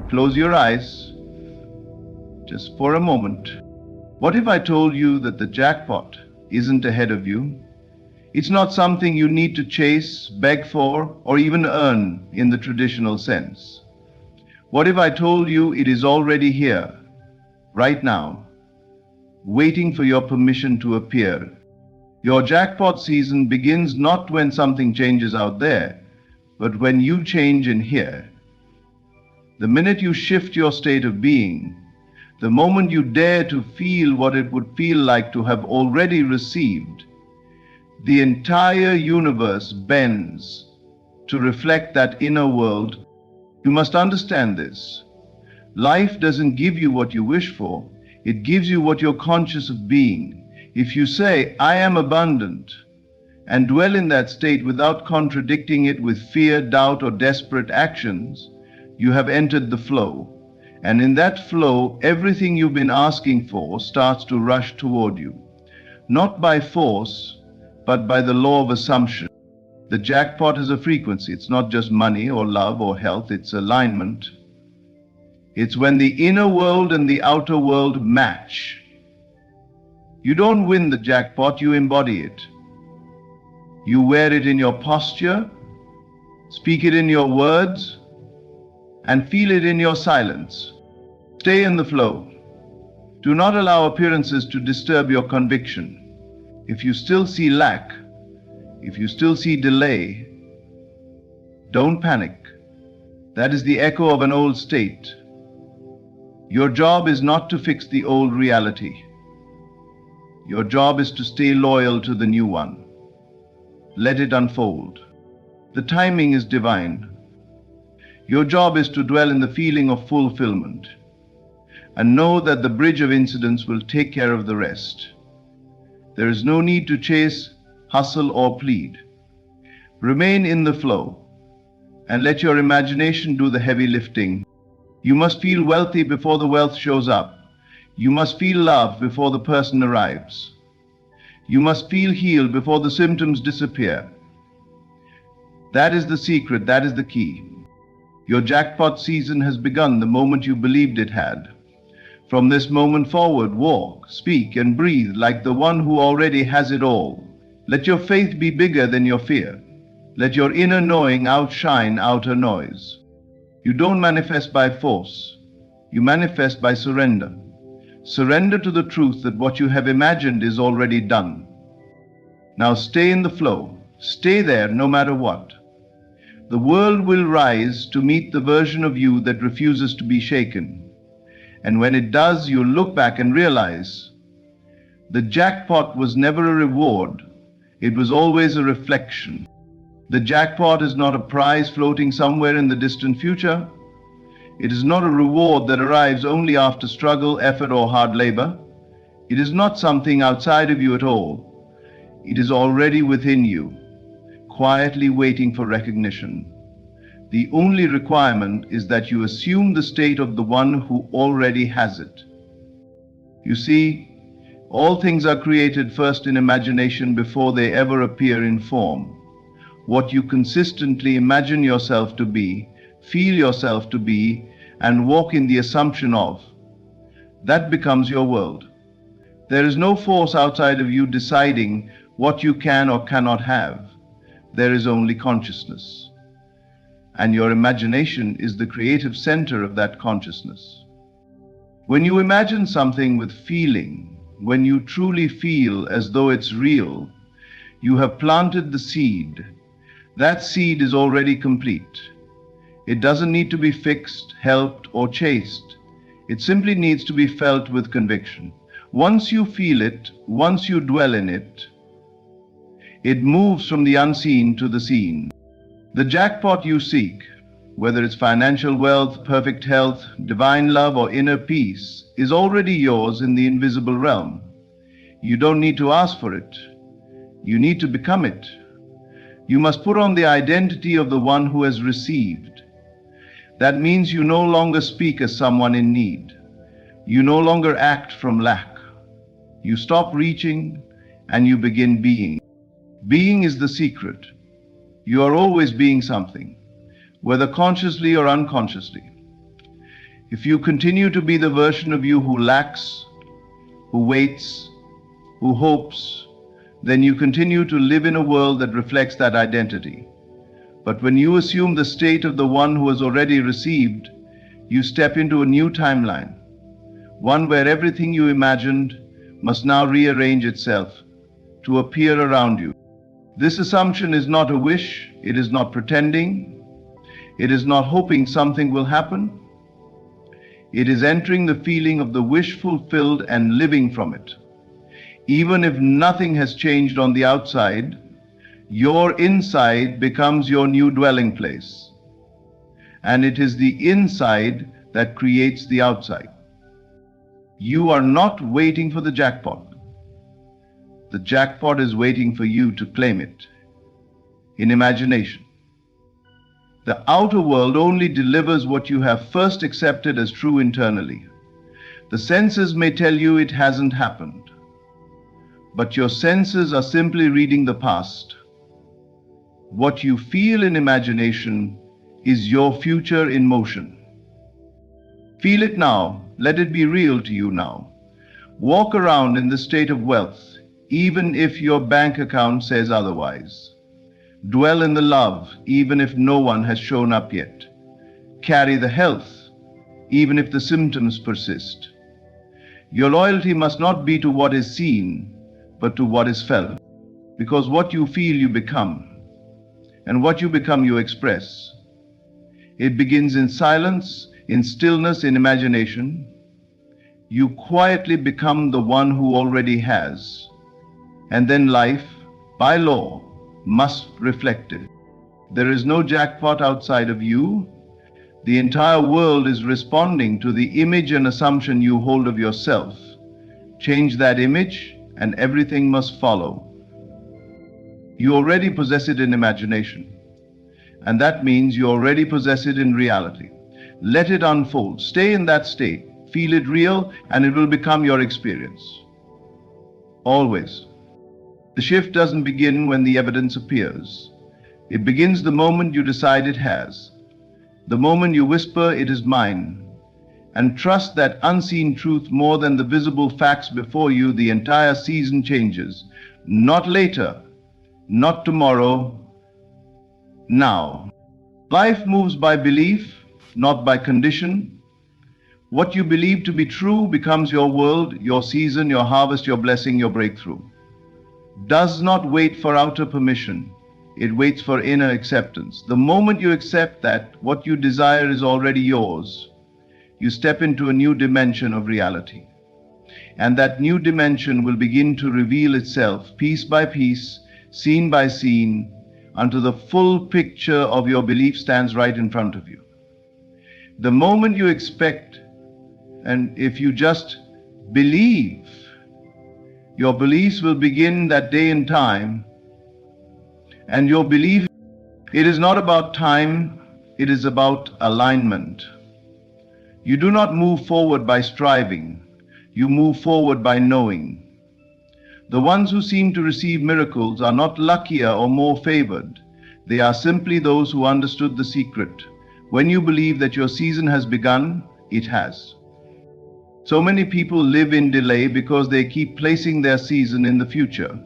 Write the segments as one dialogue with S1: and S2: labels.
S1: Close your eyes just for a moment. What if I told you that the jackpot isn't ahead of you? It's not something you need to chase, beg for, or even earn in the traditional sense. What if I told you it is already here, right now, waiting for your permission to appear? Your jackpot season begins not when something changes out there, but when you change in here. The minute you shift your state of being, the moment you dare to feel what it would feel like to have already received, the entire universe bends to reflect that inner world. You must understand this. Life doesn't give you what you wish for, it gives you what you're conscious of being. If you say, I am abundant, and dwell in that state without contradicting it with fear, doubt, or desperate actions, you have entered the flow. And in that flow, everything you've been asking for starts to rush toward you. Not by force, but by the law of assumption. The jackpot is a frequency. It's not just money or love or health, it's alignment. It's when the inner world and the outer world match. You don't win the jackpot, you embody it. You wear it in your posture, speak it in your words, and feel it in your silence. Stay in the flow. Do not allow appearances to disturb your conviction. If you still see lack, if you still see delay, don't panic. That is the echo of an old state. Your job is not to fix the old reality. Your job is to stay loyal to the new one. Let it unfold. The timing is divine. Your job is to dwell in the feeling of fulfillment and know that the bridge of incidents will take care of the rest. There is no need to chase, hustle, or plead. Remain in the flow and let your imagination do the heavy lifting. You must feel wealthy before the wealth shows up. You must feel love before the person arrives. You must feel healed before the symptoms disappear. That is the secret, that is the key. Your jackpot season has begun the moment you believed it had. From this moment forward, walk, speak, and breathe like the one who already has it all. Let your faith be bigger than your fear. Let your inner knowing outshine outer noise. You don't manifest by force. You manifest by surrender. Surrender to the truth that what you have imagined is already done. Now stay in the flow. Stay there no matter what. The world will rise to meet the version of you that refuses to be shaken. And when it does, you'll look back and realize the jackpot was never a reward. It was always a reflection. The jackpot is not a prize floating somewhere in the distant future. It is not a reward that arrives only after struggle, effort, or hard labor. It is not something outside of you at all. It is already within you, quietly waiting for recognition. The only requirement is that you assume the state of the one who already has it. You see, all things are created first in imagination before they ever appear in form. What you consistently imagine yourself to be, feel yourself to be, and walk in the assumption of, that becomes your world. There is no force outside of you deciding what you can or cannot have. There is only consciousness. And your imagination is the creative center of that consciousness. When you imagine something with feeling, when you truly feel as though it's real, you have planted the seed. That seed is already complete. It doesn't need to be fixed, helped, or chased. It simply needs to be felt with conviction. Once you feel it, once you dwell in it, it moves from the unseen to the seen. The jackpot you seek, whether it's financial wealth, perfect health, divine love, or inner peace, is already yours in the invisible realm. You don't need to ask for it. You need to become it. You must put on the identity of the one who has received. That means you no longer speak as someone in need. You no longer act from lack. You stop reaching and you begin being. Being is the secret. You are always being something, whether consciously or unconsciously. If you continue to be the version of you who lacks, who waits, who hopes, then you continue to live in a world that reflects that identity. But when you assume the state of the one who has already received, you step into a new timeline, one where everything you imagined must now rearrange itself to appear around you. This assumption is not a wish, it is not pretending, it is not hoping something will happen. It is entering the feeling of the wish fulfilled and living from it. Even if nothing has changed on the outside, your inside becomes your new dwelling place. And it is the inside that creates the outside. You are not waiting for the jackpot. The jackpot is waiting for you to claim it in imagination. The outer world only delivers what you have first accepted as true internally. The senses may tell you it hasn't happened, but your senses are simply reading the past. What you feel in imagination is your future in motion. Feel it now, let it be real to you now. Walk around in the state of wealth, even if your bank account says otherwise. Dwell in the love, even if no one has shown up yet. Carry the health, even if the symptoms persist. Your loyalty must not be to what is seen, but to what is felt. Because what you feel, you become. And what you become, you express. It begins in silence, in stillness, in imagination. You quietly become the one who already has. And then life, by law, must reflect it. There is no jackpot outside of you. The entire world is responding to the image and assumption you hold of yourself. Change that image, and everything must follow. You already possess it in imagination, and that means you already possess it in reality. Let it unfold. Stay in that state. Feel it real, and it will become your experience. Always. The shift doesn't begin when the evidence appears. It begins the moment you decide it has. The moment you whisper, "It is mine," and trust that unseen truth more than the visible facts before you. The entire season changes. Not later, not tomorrow, now. Life moves by belief, not by condition. What you believe to be true becomes your world, your season, your harvest, your blessing, your breakthrough. Does not wait for outer permission. It waits for inner acceptance. The moment you accept that what you desire is already yours, you step into a new dimension of reality. And that new dimension will begin to reveal itself piece by piece, scene by scene, until the full picture of your belief stands right in front of you. The moment you expect, and if you just believe, your beliefs will begin that day and time. And your belief, it is not about time, it is about alignment. You do not move forward by striving, you move forward by knowing. The ones who seem to receive miracles are not luckier or more favored. They are simply those who understood the secret. When you believe that your season has begun, it has. So many people live in delay because they keep placing their season in the future.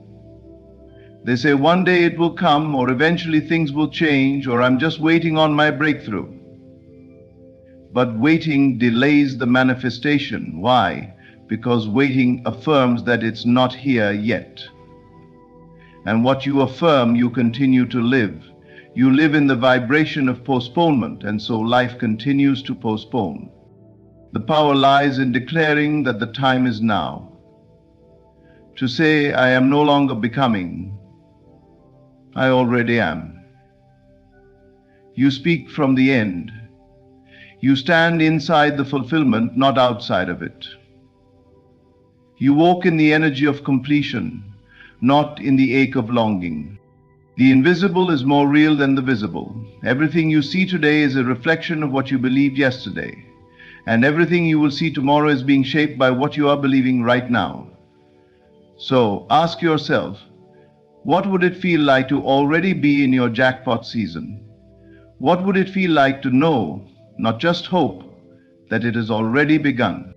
S1: They say one day it will come, or eventually things will change, or I'm just waiting on my breakthrough. But waiting delays the manifestation. Why? Because waiting affirms that it's not here yet. And what you affirm, you continue to live. You live in the vibration of postponement, and so life continues to postpone. The power lies in declaring that the time is now. To say, I am no longer becoming, I already am. You speak from the end. You stand inside the fulfillment, not outside of it. You walk in the energy of completion, not in the ache of longing. The invisible is more real than the visible. Everything you see today is a reflection of what you believed yesterday. And everything you will see tomorrow is being shaped by what you are believing right now. So ask yourself, what would it feel like to already be in your jackpot season? What would it feel like to know, not just hope, that it has already begun.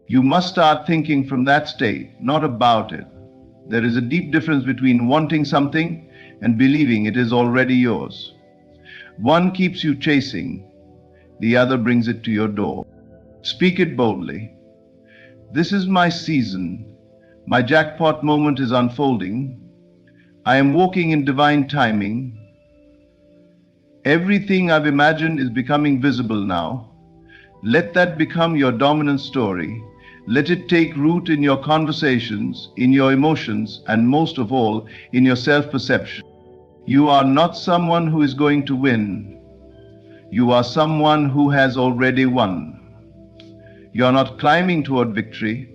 S1: You must start thinking from that state, not about it. There is a deep difference between wanting something and believing it is already yours. One keeps you chasing, the other brings it to your door. Speak it boldly. This is my season. My jackpot moment is unfolding. I am walking in divine timing. Everything I've imagined is becoming visible now. Let that become your dominant story. Let it take root in your conversations, in your emotions, and most of all, in your self-perception. You are not someone who is going to win. You are someone who has already won. You are not climbing toward victory.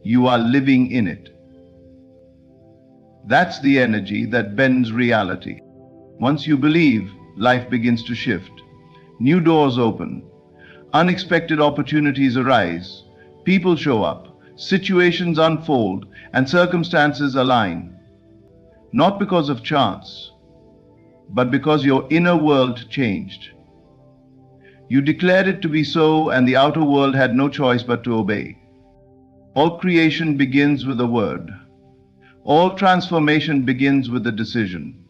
S1: You are living in it. That's the energy that bends reality. Once you believe, life begins to shift. New doors open. Unexpected opportunities arise. People show up. Situations unfold and circumstances align. Not because of chance, but because your inner world changed. You declared it to be so, and the outer world had no choice but to obey. All creation begins with a word. All transformation begins with a decision.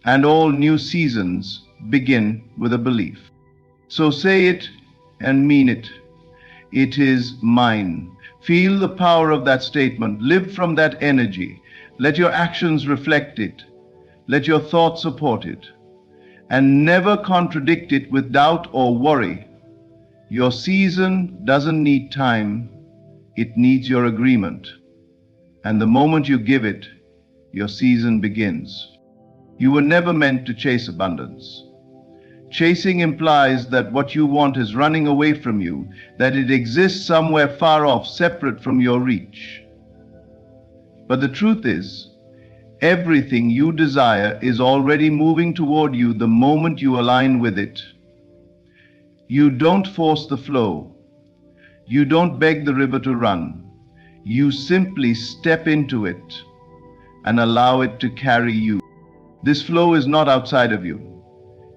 S1: And all new seasons begin with a belief. So say it and mean it. It is mine. Feel the power of that statement. Live from that energy. Let your actions reflect it. Let your thoughts support it. And never contradict it with doubt or worry. Your season doesn't need time. It needs your agreement. And the moment you give it, your season begins. You were never meant to chase abundance. Chasing implies that what you want is running away from you, that it exists somewhere far off, separate from your reach. But the truth is, everything you desire is already moving toward you the moment you align with it. You don't force the flow. You don't beg the river to run. You simply step into it and allow it to carry you. This flow is not outside of you.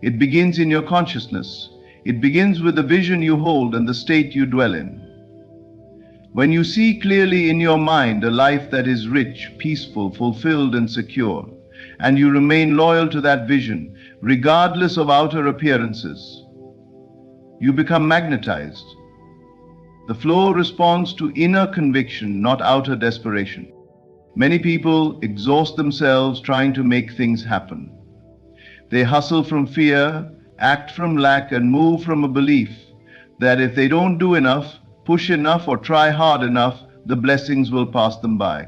S1: It begins in your consciousness. It begins with the vision you hold and the state you dwell in. When you see clearly in your mind a life that is rich, peaceful, fulfilled, and secure, and you remain loyal to that vision, regardless of outer appearances, you become magnetized. The flow responds to inner conviction, not outer desperation. Many people exhaust themselves trying to make things happen. They hustle from fear, act from lack, and move from a belief that if they don't do enough, push enough, or try hard enough, the blessings will pass them by.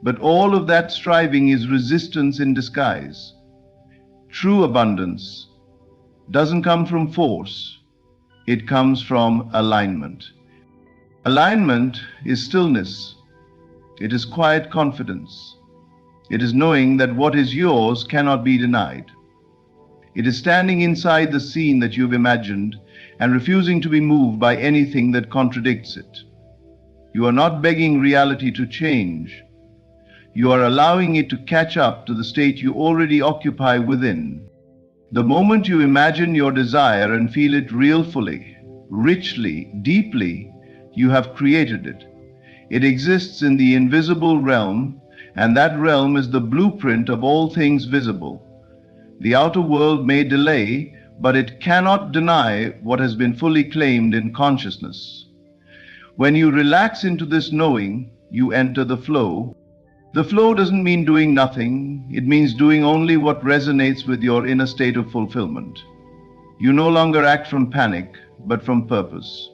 S1: But all of that striving is resistance in disguise. True abundance doesn't come from force. It comes from alignment. Alignment is stillness. It is quiet confidence. It is knowing that what is yours cannot be denied. It is standing inside the scene that you've imagined and refusing to be moved by anything that contradicts it. You are not begging reality to change. You are allowing it to catch up to the state you already occupy within. The moment you imagine your desire and feel it real fully, richly, deeply, you have created it. It exists in the invisible realm, and that realm is the blueprint of all things visible. The outer world may delay, but it cannot deny what has been fully claimed in consciousness. When you relax into this knowing, you enter the flow. The flow doesn't mean doing nothing. It means doing only what resonates with your inner state of fulfillment. You no longer act from panic, but from purpose.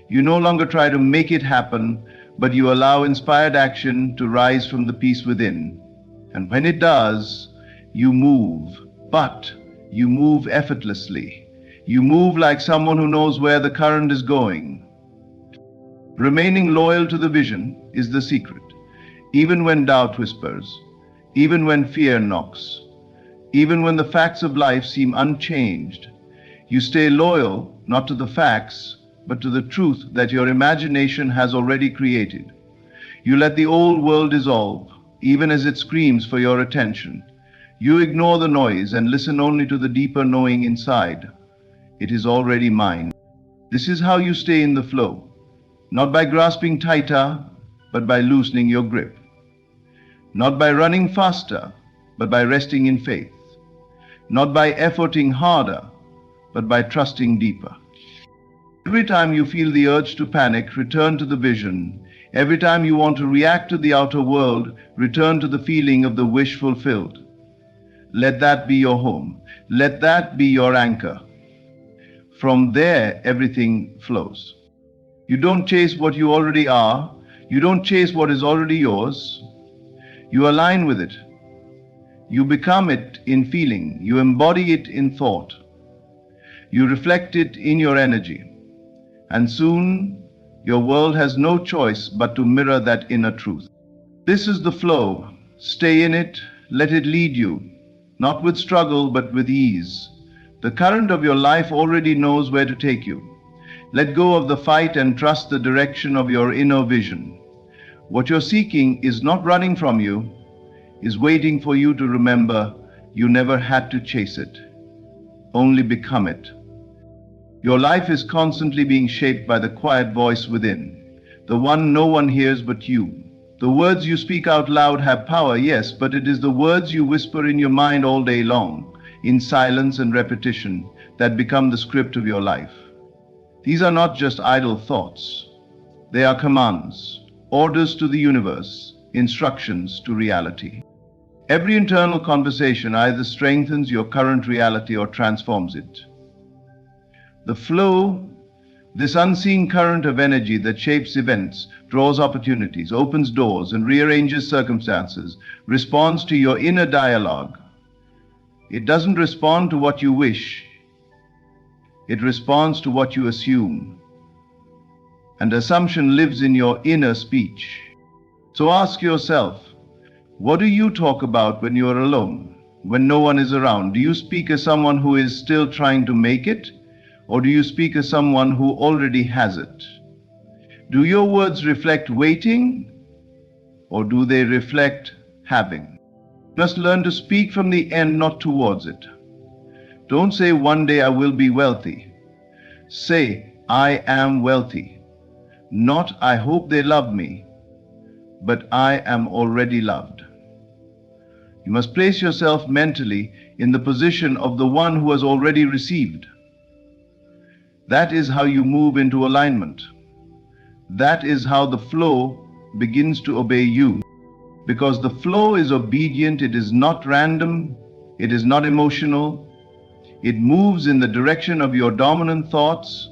S1: You no longer try to make it happen, but you allow inspired action to rise from the peace within. And when it does, you move, but you move effortlessly. You move like someone who knows where the current is going. Remaining loyal to the vision is the secret. Even when doubt whispers, even when fear knocks, even when the facts of life seem unchanged, you stay loyal not to the facts, but to the truth that your imagination has already created. You let the old world dissolve, even as it screams for your attention. You ignore the noise and listen only to the deeper knowing inside. It is already mine. This is how you stay in the flow, not by grasping tighter, but by loosening your grip. Not by running faster, but by resting in faith. Not by efforting harder, but by trusting deeper. Every time you feel the urge to panic, return to the vision. Every time you want to react to the outer world, return to the feeling of the wish fulfilled. Let that be your home. Let that be your anchor. From there, everything flows. You don't chase what you already are. You don't chase what is already yours. You align with it. You become it in feeling. You embody it in thought. You reflect it in your energy. And soon, your world has no choice but to mirror that inner truth. This is the flow. Stay in it. Let it lead you. Not with struggle, but with ease. The current of your life already knows where to take you. Let go of the fight and trust the direction of your inner vision. What you're seeking is not running from you, is waiting for you to remember you never had to chase it, only become it. Your life is constantly being shaped by the quiet voice within, the one no one hears but you. The words you speak out loud have power, yes, but it is the words you whisper in your mind all day long, in silence and repetition, that become the script of your life. These are not just idle thoughts. They are commands, orders to the universe, instructions to reality. Every internal conversation either strengthens your current reality or transforms it. The flow, this unseen current of energy that shapes events, draws opportunities, opens doors, and rearranges circumstances, responds to your inner dialogue. It doesn't respond to what you wish. It responds to what you assume. And assumption lives in your inner speech. So ask yourself, what do you talk about when you are alone, when no one is around? Do you speak as someone who is still trying to make it? Or do you speak as someone who already has it? Do your words reflect waiting, or do they reflect having? You must learn to speak from the end, not towards it. Don't say, one day I will be wealthy. Say, I am wealthy. Not, I hope they love me, but I am already loved. You must place yourself mentally in the position of the one who has already received. That is how you move into alignment. That is how the flow begins to obey you. Because the flow is obedient, it is not random, it is not emotional. It moves in the direction of your dominant thoughts,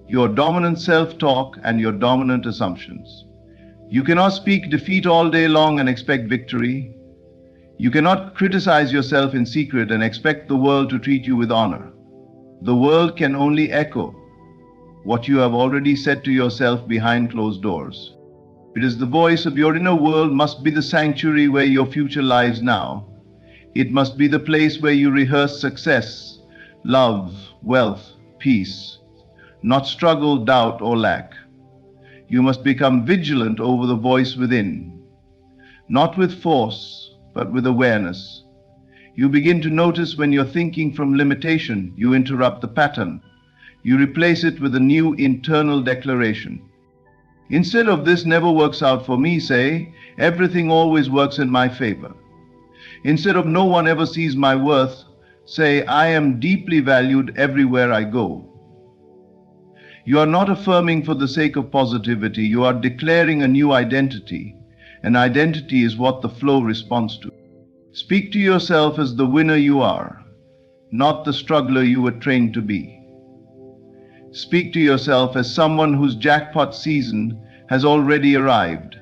S1: your dominant self-talk, and your dominant assumptions. You cannot speak defeat all day long and expect victory. You cannot criticize yourself in secret and expect the world to treat you with honor. The world can only echo what you have already said to yourself behind closed doors. It is the voice of your inner world must be the sanctuary where your future lies now. It must be the place where you rehearse success, love, wealth, peace, not struggle, doubt, or lack. You must become vigilant over the voice within, not with force, but with awareness. You begin to notice when you're thinking from limitation, you interrupt the pattern. You replace it with a new internal declaration. Instead of this never works out for me, say, everything always works in my favor. Instead of no one ever sees my worth, say, I am deeply valued everywhere I go. You are not affirming for the sake of positivity, you are declaring a new identity. An identity is what the flow responds to. Speak to yourself as the winner you are, not the struggler you were trained to be. Speak to yourself as someone whose jackpot season has already arrived.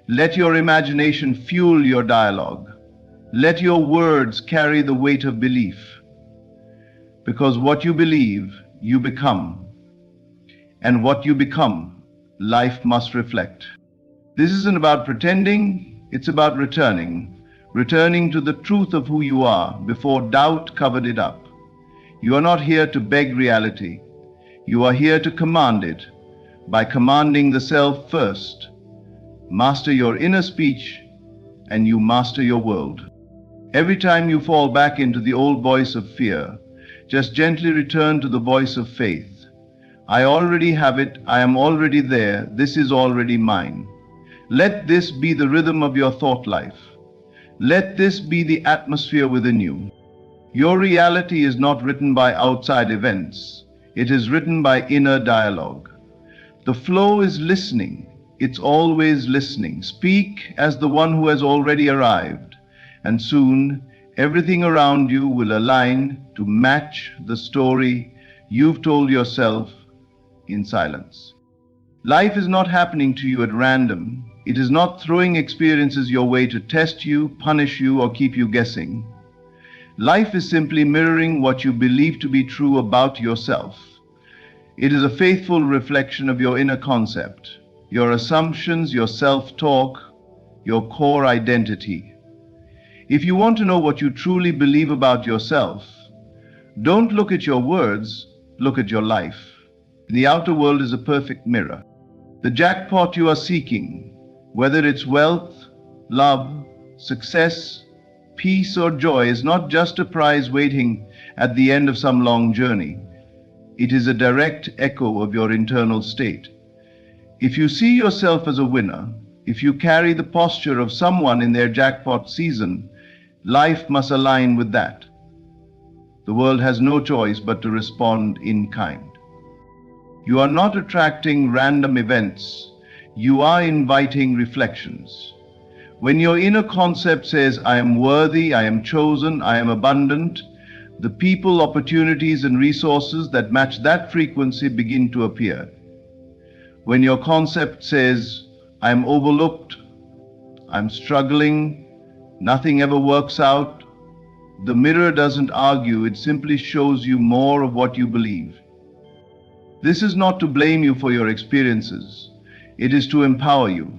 S1: Let your imagination fuel your dialogue. Let your words carry the weight of belief. Because what you believe, you become. And what you become, life must reflect. This isn't about pretending, it's about returning. Returning to the truth of who you are before doubt covered it up. You are not here to beg reality. You are here to command it. By commanding the self first, master your inner speech and you master your world. Every time you fall back into the old voice of fear, just gently return to the voice of faith. I already have it. I am already there. This is already mine. Let this be the rhythm of your thought life. Let this be the atmosphere within you. Your reality is not written by outside events. It is written by inner dialogue. The flow is listening. It's always listening. Speak as the one who has already arrived, and soon everything around you will align to match the story you've told yourself in silence. Life is not happening to you at random. It is not throwing experiences your way to test you, punish you, or keep you guessing. Life is simply mirroring what you believe to be true about yourself. It is a faithful reflection of your inner concept, your assumptions, your self-talk, your core identity. If you want to know what you truly believe about yourself, don't look at your words, look at your life. The outer world is a perfect mirror. The jackpot you are seeking, whether it's wealth, love, success, peace, or joy, is not just a prize waiting at the end of some long journey. It is a direct echo of your internal state. If you see yourself as a winner, if you carry the posture of someone in their jackpot season, life must align with that. The world has no choice but to respond in kind. You are not attracting random events. You are inviting reflections. When your inner concept says, I am worthy, I am chosen, I am abundant, the people, opportunities, and resources that match that frequency begin to appear. When your concept says, I am overlooked, I'm struggling, nothing ever works out, the mirror doesn't argue, it simply shows you more of what you believe. This is not to blame you for your experiences. It is to empower you.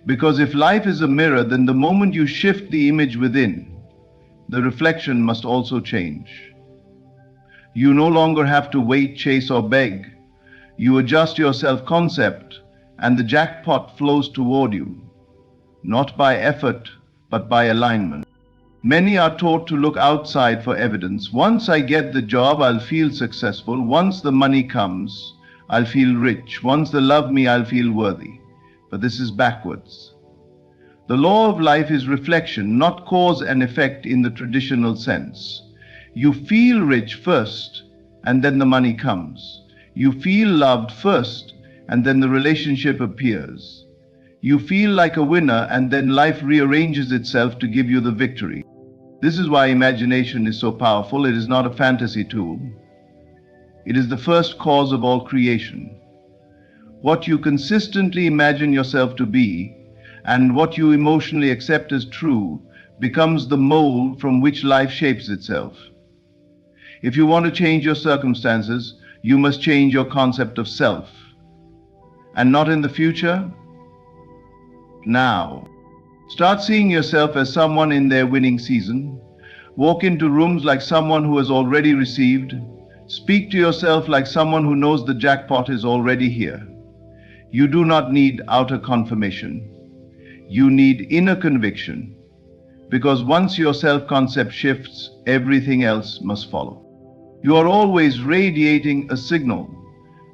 S1: Because if life is a mirror, then the moment you shift the image within, the reflection must also change. You no longer have to wait, chase, or beg. You adjust your self-concept, and the jackpot flows toward you, not by effort, but by alignment. Many are taught to look outside for evidence. Once I get the job, I'll feel successful. Once the money comes, I'll feel rich. Once they love me, I'll feel worthy. But this is backwards. The law of life is reflection, not cause and effect in the traditional sense. You feel rich first, and then the money comes. You feel loved first, and then the relationship appears. You feel like a winner, and then life rearranges itself to give you the victory. This is why imagination is so powerful. It is not a fantasy tool. It is the first cause of all creation. What you consistently imagine yourself to be, and what you emotionally accept as true, becomes the mold from which life shapes itself. If you want to change your circumstances, you must change your concept of self. And not in the future, now. Start seeing yourself as someone in their winning season. Walk into rooms like someone who has already received. Speak to yourself like someone who knows the jackpot is already here. You do not need outer confirmation. You need inner conviction. Because once your self-concept shifts, everything else must follow. You are always radiating a signal.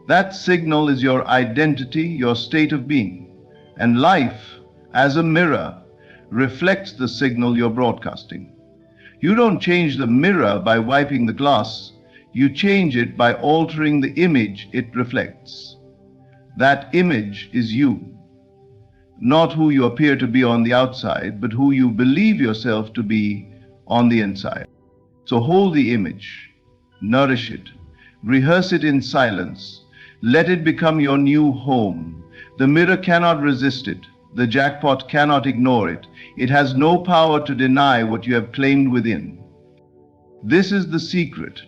S1: That signal is your identity, your state of being. And life, as a mirror, reflects the signal you're broadcasting. You don't change the mirror by wiping the glass. You change it by altering the image it reflects. That image is you. Not who you appear to be on the outside, but who you believe yourself to be on the inside. So hold the image, nourish it, rehearse it in silence. Let it become your new home. The mirror cannot resist it. The jackpot cannot ignore it. It has no power to deny what you have claimed within. This is the secret.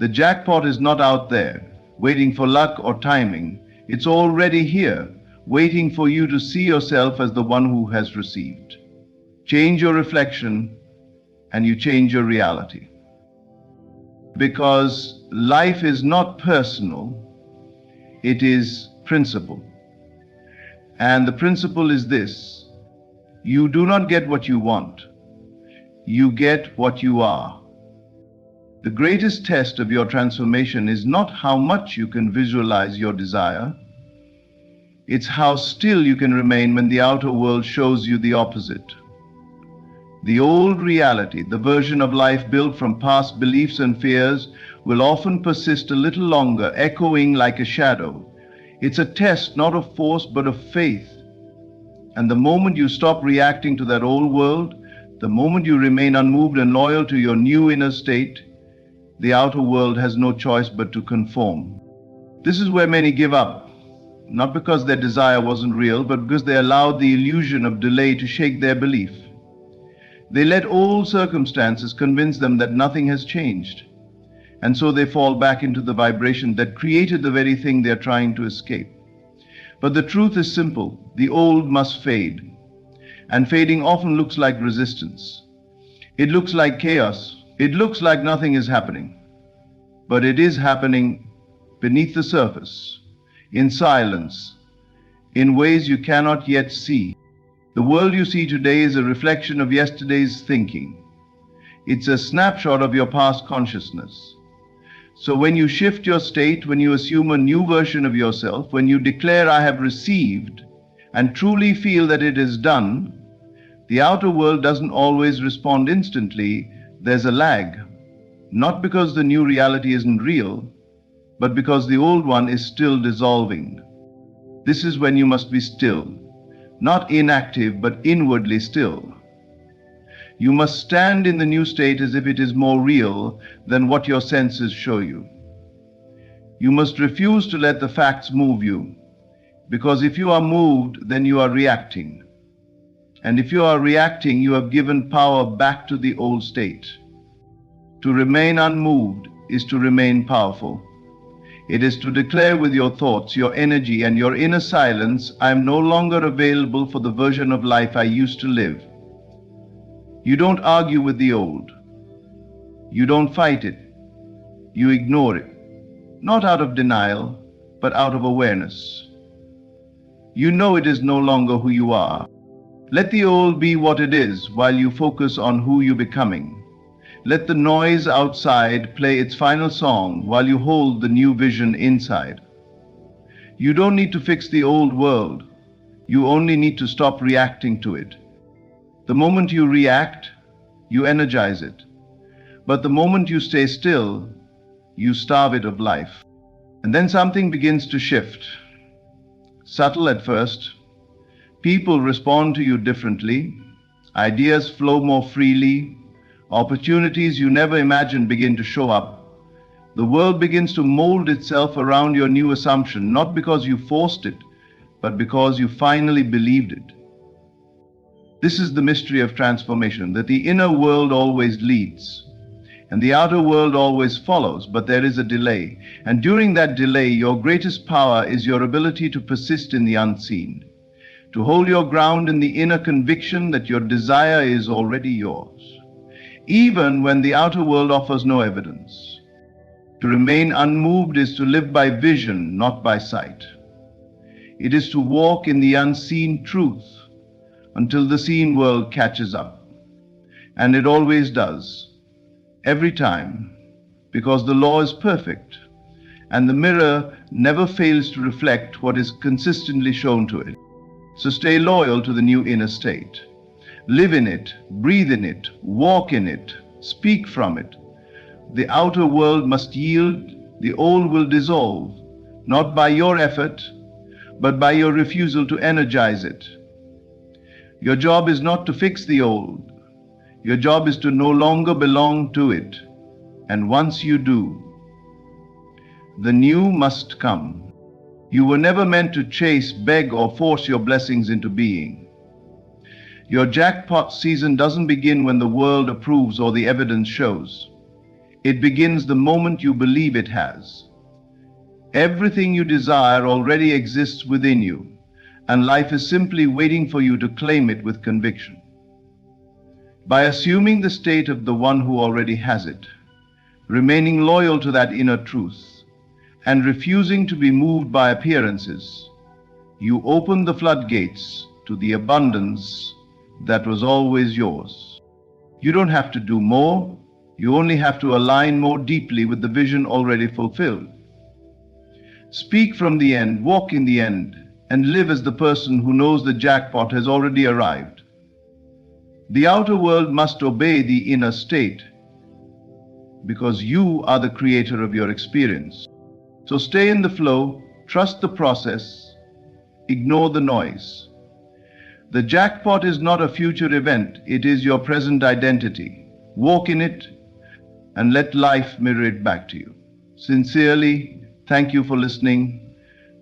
S1: The jackpot is not out there, waiting for luck or timing. It's already here, waiting for you to see yourself as the one who has received. Change your reflection, and you change your reality. Because life is not personal, it is principle. And the principle is this: you do not get what you want, you get what you are. The greatest test of your transformation is not how much you can visualize your desire, it's how still you can remain when the outer world shows you the opposite. The old reality, the version of life built from past beliefs and fears, will often persist a little longer, echoing like a shadow. It's a test not of force but of faith. And the moment you stop reacting to that old world, the moment you remain unmoved and loyal to your new inner state, the outer world has no choice but to conform. This is where many give up, not because their desire wasn't real, but because they allowed the illusion of delay to shake their belief. They let old circumstances convince them that nothing has changed, and so they fall back into the vibration that created the very thing they are trying to escape. But the truth is simple: the old must fade, and fading often looks like resistance. It looks like chaos. It looks like nothing is happening, but it is happening beneath the surface, in silence, in ways you cannot yet see. The world you see today is a reflection of yesterday's thinking. It's a snapshot of your past consciousness. So when you shift your state, when you assume a new version of yourself, when you declare, "I have received," and truly feel that it is done, the outer world doesn't always respond instantly. There's a lag, not because the new reality isn't real, but because the old one is still dissolving. This is when you must be still. Not inactive, but inwardly still. You must stand in the new state as if it is more real than what your senses show you. You must refuse to let the facts move you, because if you are moved, then you are reacting. And if you are reacting, you have given power back to the old state. To remain unmoved is to remain powerful. It is to declare with your thoughts, your energy, and your inner silence, "I am no longer available for the version of life I used to live." You don't argue with the old. You don't fight it. You ignore it, not out of denial, but out of awareness. You know it is no longer who you are. Let the old be what it is while you focus on who you're becoming. Let the noise outside play its final song while you hold the new vision inside. You don't need to fix the old world. You only need to stop reacting to it. The moment you react, you energize it. But the moment you stay still, you starve it of life. And then something begins to shift. Subtle at first. People respond to you differently. Ideas flow more freely. Opportunities you never imagined begin to show up. The world begins to mold itself around your new assumption, not because you forced it, but because you finally believed it. This is the mystery of transformation, that the inner world always leads, and the outer world always follows, but there is a delay. And during that delay, your greatest power is your ability to persist in the unseen, to hold your ground in the inner conviction that your desire is already yours, even when the outer world offers no evidence. To remain unmoved is to live by vision, not by sight. It is to walk in the unseen truth until the seen world catches up. And it always does, every time, because the law is perfect, and the mirror never fails to reflect what is consistently shown to it. So stay loyal to the new inner state. Live in it, breathe in it, walk in it, speak from it. The outer world must yield, the old will dissolve, not by your effort, but by your refusal to energize it. Your job is not to fix the old. Your job is to no longer belong to it. And once you do, the new must come. You were never meant to chase, beg, or force your blessings into being. Your jackpot season doesn't begin when the world approves or the evidence shows. It begins the moment you believe it has. Everything you desire already exists within you, and life is simply waiting for you to claim it with conviction. By assuming the state of the one who already has it, remaining loyal to that inner truth, and refusing to be moved by appearances, you open the floodgates to the abundance that was always yours. You don't have to do more, You only have to align more deeply with the vision already fulfilled. Speak from the end, walk in the end, and live as the person who knows the jackpot has already arrived. The outer world must obey the inner state because you are the creator of your experience. So stay in the flow, trust the process, ignore the noise. The jackpot is not a future event, it is your present identity. Walk in it and let life mirror it back to you. Sincerely, thank you for listening.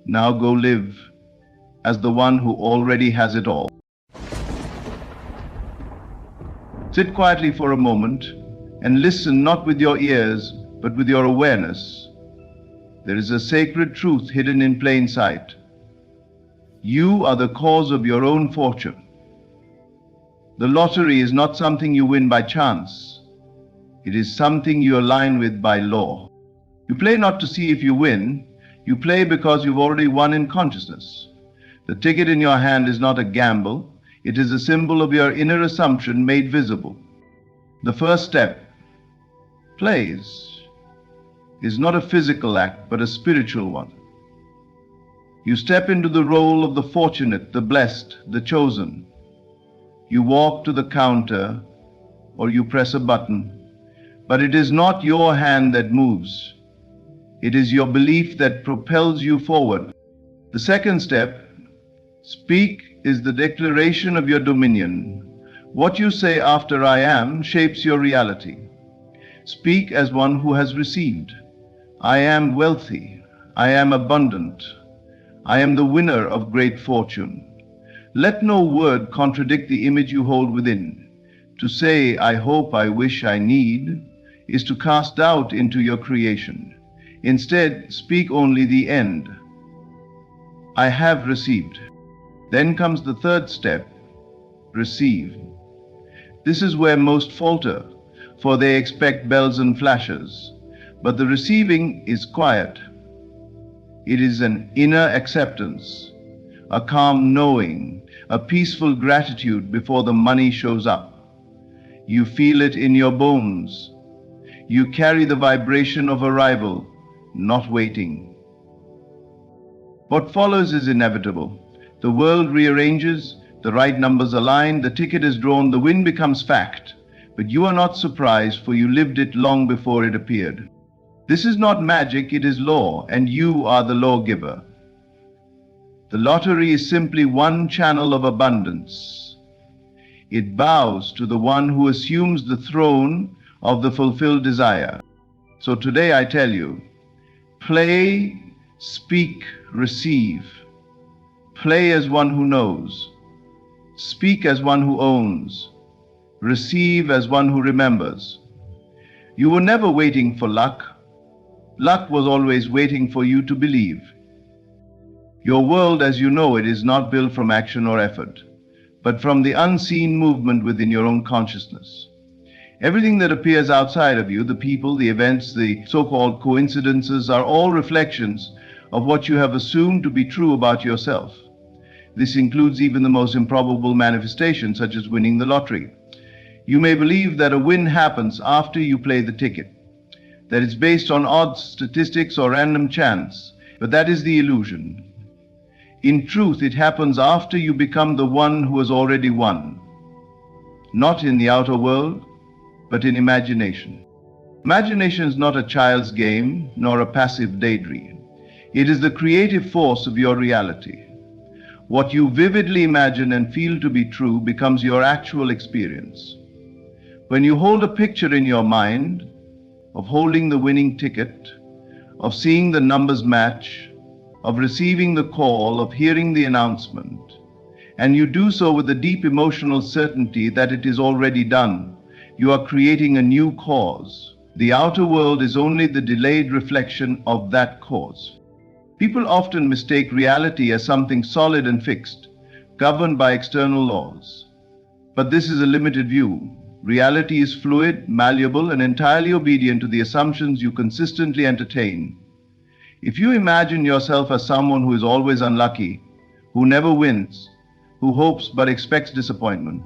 S1: Now go live as the one who already has it all. Sit quietly for a moment and listen not with your ears, but with your awareness. There is a sacred truth hidden in plain sight. You are the cause of your own fortune. The lottery is not something you win by chance. It is something you align with by law. You play not to see if you win, you play because you've already won in consciousness. The ticket in your hand is not a gamble, it is a symbol of your inner assumption made visible. The first step, plays, is not a physical act but a spiritual one. You step into the role of the fortunate, the blessed, the chosen. You walk to the counter or you press a button, but it is not your hand that moves. It is your belief that propels you forward. The second step, speak, is the declaration of your dominion. What you say after I am shapes your reality. Speak as one who has received. I am wealthy. I am abundant. I am the winner of great fortune. Let no word contradict the image you hold within. To say, I hope, I wish, I need, is to cast doubt into your creation. Instead, speak only the end. I have received. Then comes the third step, receive. This is where most falter, for they expect bells and flashes. But the receiving is quiet. It is an inner acceptance, a calm knowing, a peaceful gratitude before the money shows up. You feel it in your bones. You carry the vibration of arrival, not waiting. What follows is inevitable. The world rearranges, the right numbers align, the ticket is drawn, the win becomes fact. But you are not surprised, for you lived it long before it appeared. This is not magic, it is law, and you are the lawgiver. The lottery is simply one channel of abundance. It bows to the one who assumes the throne of the fulfilled desire. So today I tell you, play, speak, receive. Play as one who knows. Speak as one who owns. Receive as one who remembers. You were never waiting for luck. Luck was always waiting for you to believe. Your world as you know it is not built from action or effort, but from the unseen movement within your own consciousness. Everything that appears outside of you, the people, the events, the so-called coincidences, are all reflections of what you have assumed to be true about yourself. This includes even the most improbable manifestations, such as winning the lottery. You may believe that a win happens after you play the ticket, that it's based on odds, statistics, or random chance, but that is the illusion. In truth, it happens after you become the one who has already won, not in the outer world, but in imagination. Imagination is not a child's game, nor a passive daydream. It is the creative force of your reality. What you vividly imagine and feel to be true becomes your actual experience. When you hold a picture in your mind of holding the winning ticket, of seeing the numbers match, of receiving the call, of hearing the announcement, and you do so with a deep emotional certainty that it is already done, you are creating a new cause. The outer world is only the delayed reflection of that cause. People often mistake reality as something solid and fixed, governed by external laws. But this is a limited view. Reality is fluid, malleable, and entirely obedient to the assumptions you consistently entertain. If you imagine yourself as someone who is always unlucky, who never wins, who hopes but expects disappointment,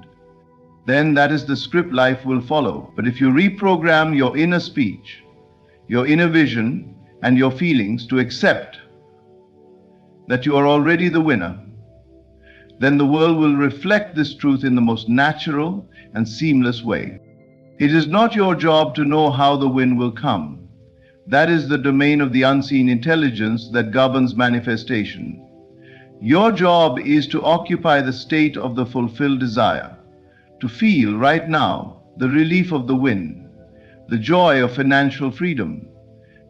S1: then that is the script life will follow. But if you reprogram your inner speech, your inner vision, and your feelings to accept that you are already the winner, then the world will reflect this truth in the most natural and seamless way. It is not your job to know how the win will come. That is the domain of the unseen intelligence that governs manifestation. Your job is to occupy the state of the fulfilled desire, to feel right now the relief of the win, the joy of financial freedom,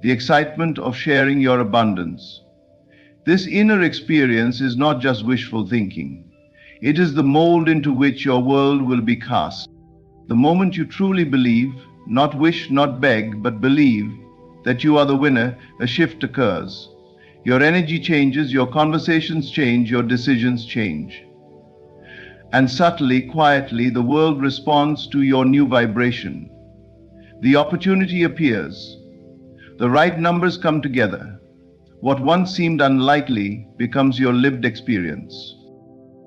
S1: the excitement of sharing your abundance. This inner experience is not just wishful thinking. It is the mold into which your world will be cast. The moment you truly believe, not wish, not beg, but believe that you are the winner, a shift occurs. Your energy changes, your conversations change, your decisions change. And subtly, quietly, the world responds to your new vibration. The opportunity appears. The right numbers come together. What once seemed unlikely becomes your lived experience.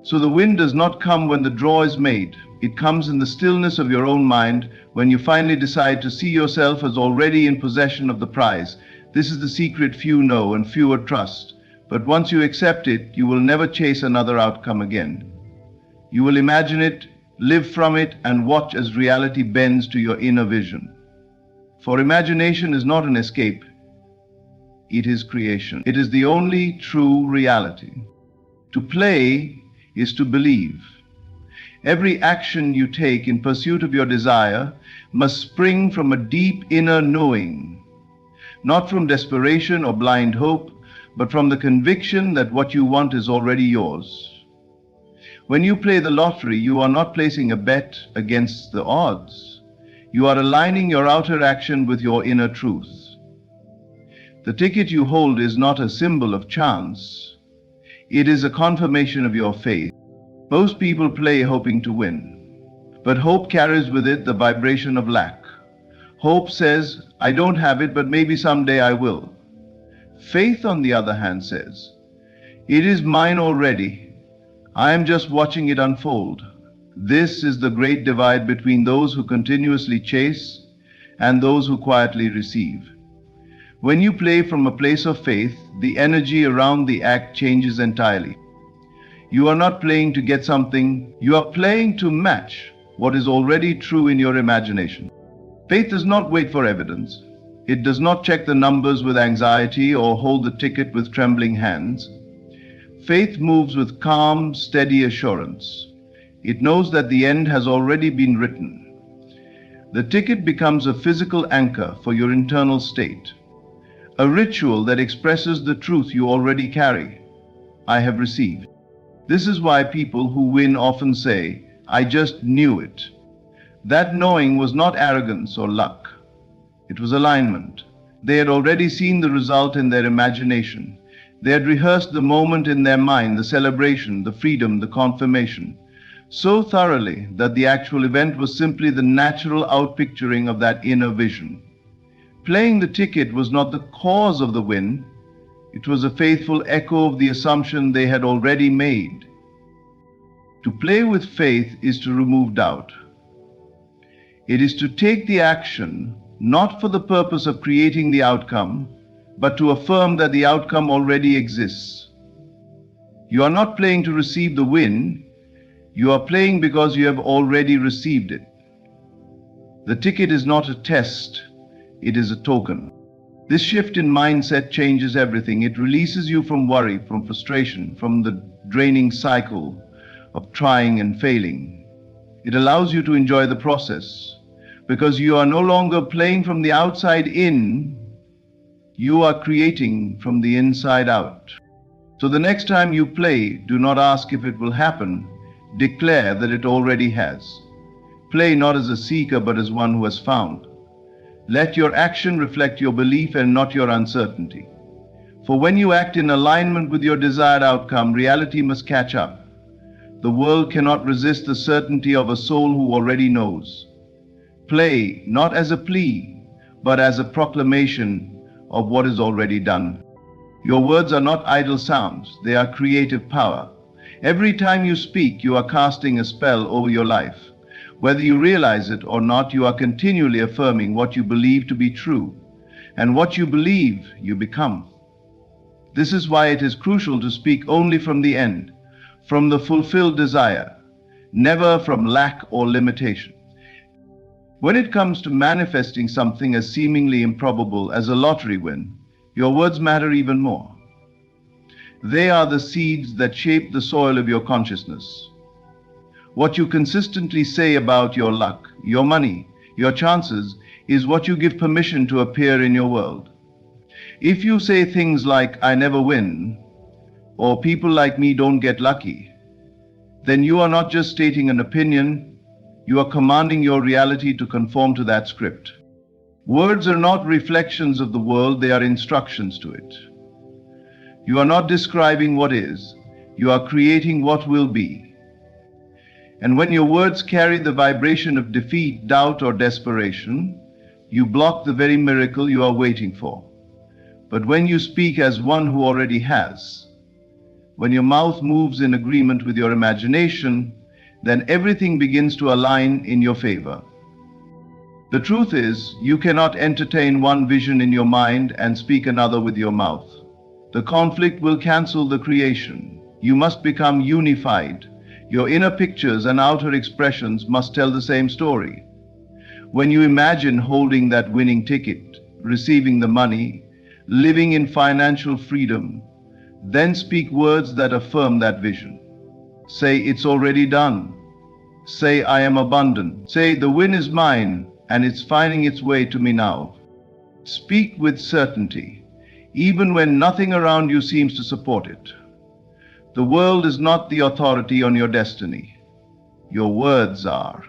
S1: So the win does not come when the draw is made. It comes in the stillness of your own mind, when you finally decide to see yourself as already in possession of the prize. This is the secret few know and fewer trust. But once you accept it, you will never chase another outcome again. You will imagine it, live from it, and watch as reality bends to your inner vision. For imagination is not an escape. It is creation. It is the only true reality. To play is to believe. Every action you take in pursuit of your desire must spring from a deep inner knowing, not from desperation or blind hope, but from the conviction that what you want is already yours. When you play the lottery, you are not placing a bet against the odds. You are aligning your outer action with your inner truth. The ticket you hold is not a symbol of chance. It is a confirmation of your faith. Most people play hoping to win, but hope carries with it the vibration of lack. Hope says, I don't have it, but maybe someday I will. Faith, on the other hand, says, it is mine already. I am just watching it unfold. This is the great divide between those who continuously chase and those who quietly receive. When you play from a place of faith, the energy around the act changes entirely. You are not playing to get something, you are playing to match what is already true in your imagination. Faith does not wait for evidence. It does not check the numbers with anxiety or hold the ticket with trembling hands. Faith moves with calm, steady assurance. It knows that the end has already been written. The ticket becomes a physical anchor for your internal state, a ritual that expresses the truth you already carry. I have received. This is why people who win often say, I just knew it. That knowing was not arrogance or luck. It was alignment. They had already seen the result in their imagination. They had rehearsed the moment in their mind, the celebration, the freedom, the confirmation, so thoroughly that the actual event was simply the natural outpicturing of that inner vision. Playing the ticket was not the cause of the win. It was a faithful echo of the assumption they had already made. To play with faith is to remove doubt. It is to take the action not for the purpose of creating the outcome, but to affirm that the outcome already exists. You are not playing to receive the win. You are playing because you have already received it. The ticket is not a test. It is a token. This shift in mindset changes everything. It releases you from worry, from frustration, from the draining cycle of trying and failing. It allows you to enjoy the process because you are no longer playing from the outside in, you are creating from the inside out. So the next time you play, do not ask if it will happen. Declare that it already has. Play not as a seeker but as one who has found. Let your action reflect your belief and not your uncertainty. For when you act in alignment with your desired outcome, reality must catch up. The world cannot resist the certainty of a soul who already knows. Play not as a plea, but as a proclamation of what is already done. Your words are not idle sounds, they are creative power. Every time you speak, you are casting a spell over your life. Whether you realize it or not, you are continually affirming what you believe to be true, and what you believe, you become. This is why it is crucial to speak only from the end, from the fulfilled desire, never from lack or limitation. When it comes to manifesting something as seemingly improbable as a lottery win, your words matter even more. They are the seeds that shape the soil of your consciousness. What you consistently say about your luck, your money, your chances, is what you give permission to appear in your world. If you say things like, "I never win," or "people like me don't get lucky," then you are not just stating an opinion, you are commanding your reality to conform to that script. Words are not reflections of the world, they are instructions to it. You are not describing what is, you are creating what will be. And when your words carry the vibration of defeat, doubt, or desperation, you block the very miracle you are waiting for. But when you speak as one who already has, when your mouth moves in agreement with your imagination, then everything begins to align in your favor. The truth is, you cannot entertain one vision in your mind and speak another with your mouth. The conflict will cancel the creation. You must become unified. Your inner pictures and outer expressions must tell the same story. When you imagine holding that winning ticket, receiving the money, living in financial freedom, then speak words that affirm that vision. Say, "It's already done." Say, "I am abundant." Say, "The win is mine and it's finding its way to me now." Speak with certainty, even when nothing around you seems to support it. The world is not the authority on your destiny. Your words are.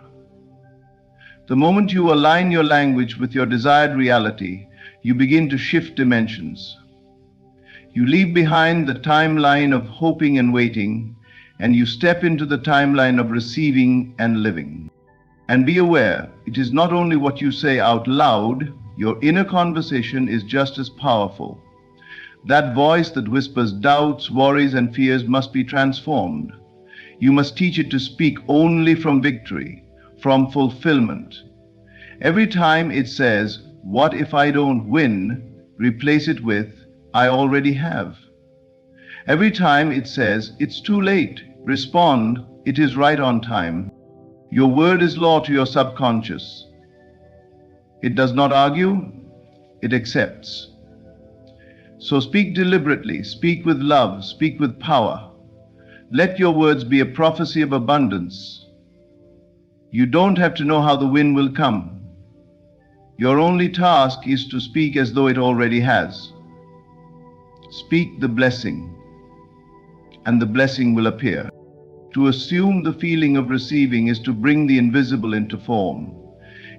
S1: The moment you align your language with your desired reality, you begin to shift dimensions. You leave behind the timeline of hoping and waiting, and you step into the timeline of receiving and living. And be aware, it is not only what you say out loud, your inner conversation is just as powerful. That voice that whispers doubts, worries, and fears must be transformed. You must teach it to speak only from victory, from fulfillment. Every time it says, "What if I don't win?" replace it with, "I already have." Every time it says, "It's too late," respond, "It is right on time." Your word is law to your subconscious. It does not argue, it accepts. So speak deliberately, speak with love, speak with power. Let your words be a prophecy of abundance. You don't have to know how the win will come. Your only task is to speak as though it already has. Speak the blessing, and the blessing will appear. To assume the feeling of receiving is to bring the invisible into form.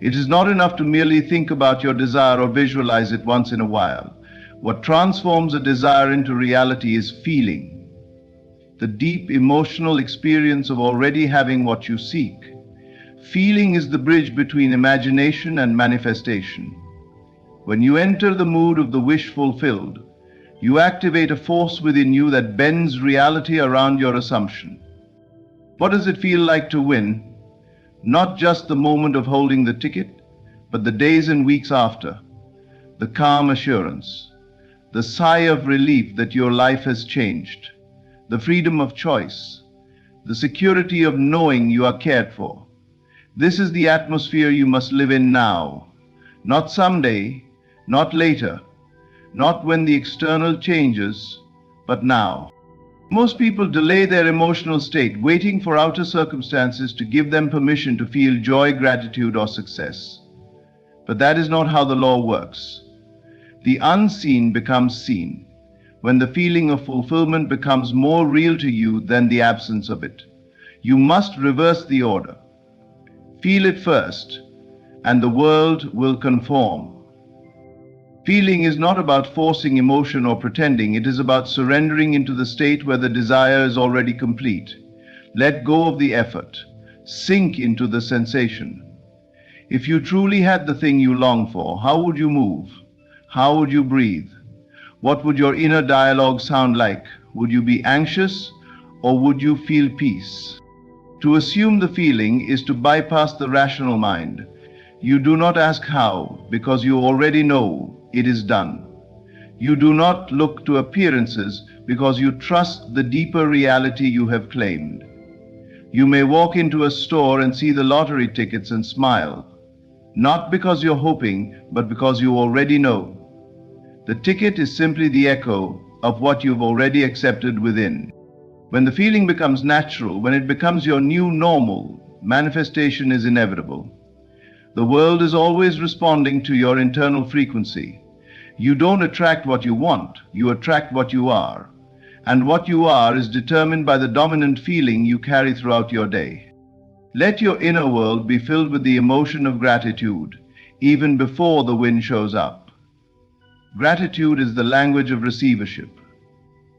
S1: It is not enough to merely think about your desire or visualize it once in a while. What transforms a desire into reality is feeling, the deep emotional experience of already having what you seek. Feeling is the bridge between imagination and manifestation. When you enter the mood of the wish fulfilled, you activate a force within you that bends reality around your assumption. What does it feel like to win? Not just the moment of holding the ticket, but the days and weeks after. The calm assurance, the sigh of relief that your life has changed, the freedom of choice, the security of knowing you are cared for. This is the atmosphere you must live in now, not someday, not later, not when the external changes, but now. Most people delay their emotional state, waiting for outer circumstances to give them permission to feel joy, gratitude, or success. But that is not how the law works. The unseen becomes seen when the feeling of fulfillment becomes more real to you than the absence of it. You must reverse the order. Feel it first, and the world will conform. Feeling is not about forcing emotion or pretending. It is about surrendering into the state where the desire is already complete. Let go of the effort. Sink into the sensation. If you truly had the thing you long for, how would you move? How would you breathe? What would your inner dialogue sound like? Would you be anxious, or would you feel peace? To assume the feeling is to bypass the rational mind. You do not ask how, because you already know it is done. You do not look to appearances because you trust the deeper reality you have claimed. You may walk into a store and see the lottery tickets and smile, not because you're hoping, but because you already know. The ticket is simply the echo of what you've already accepted within. When the feeling becomes natural, when it becomes your new normal, manifestation is inevitable. The world is always responding to your internal frequency. You don't attract what you want, you attract what you are. And what you are is determined by the dominant feeling you carry throughout your day. Let your inner world be filled with the emotion of gratitude, even before the wind shows up. Gratitude is the language of receivership.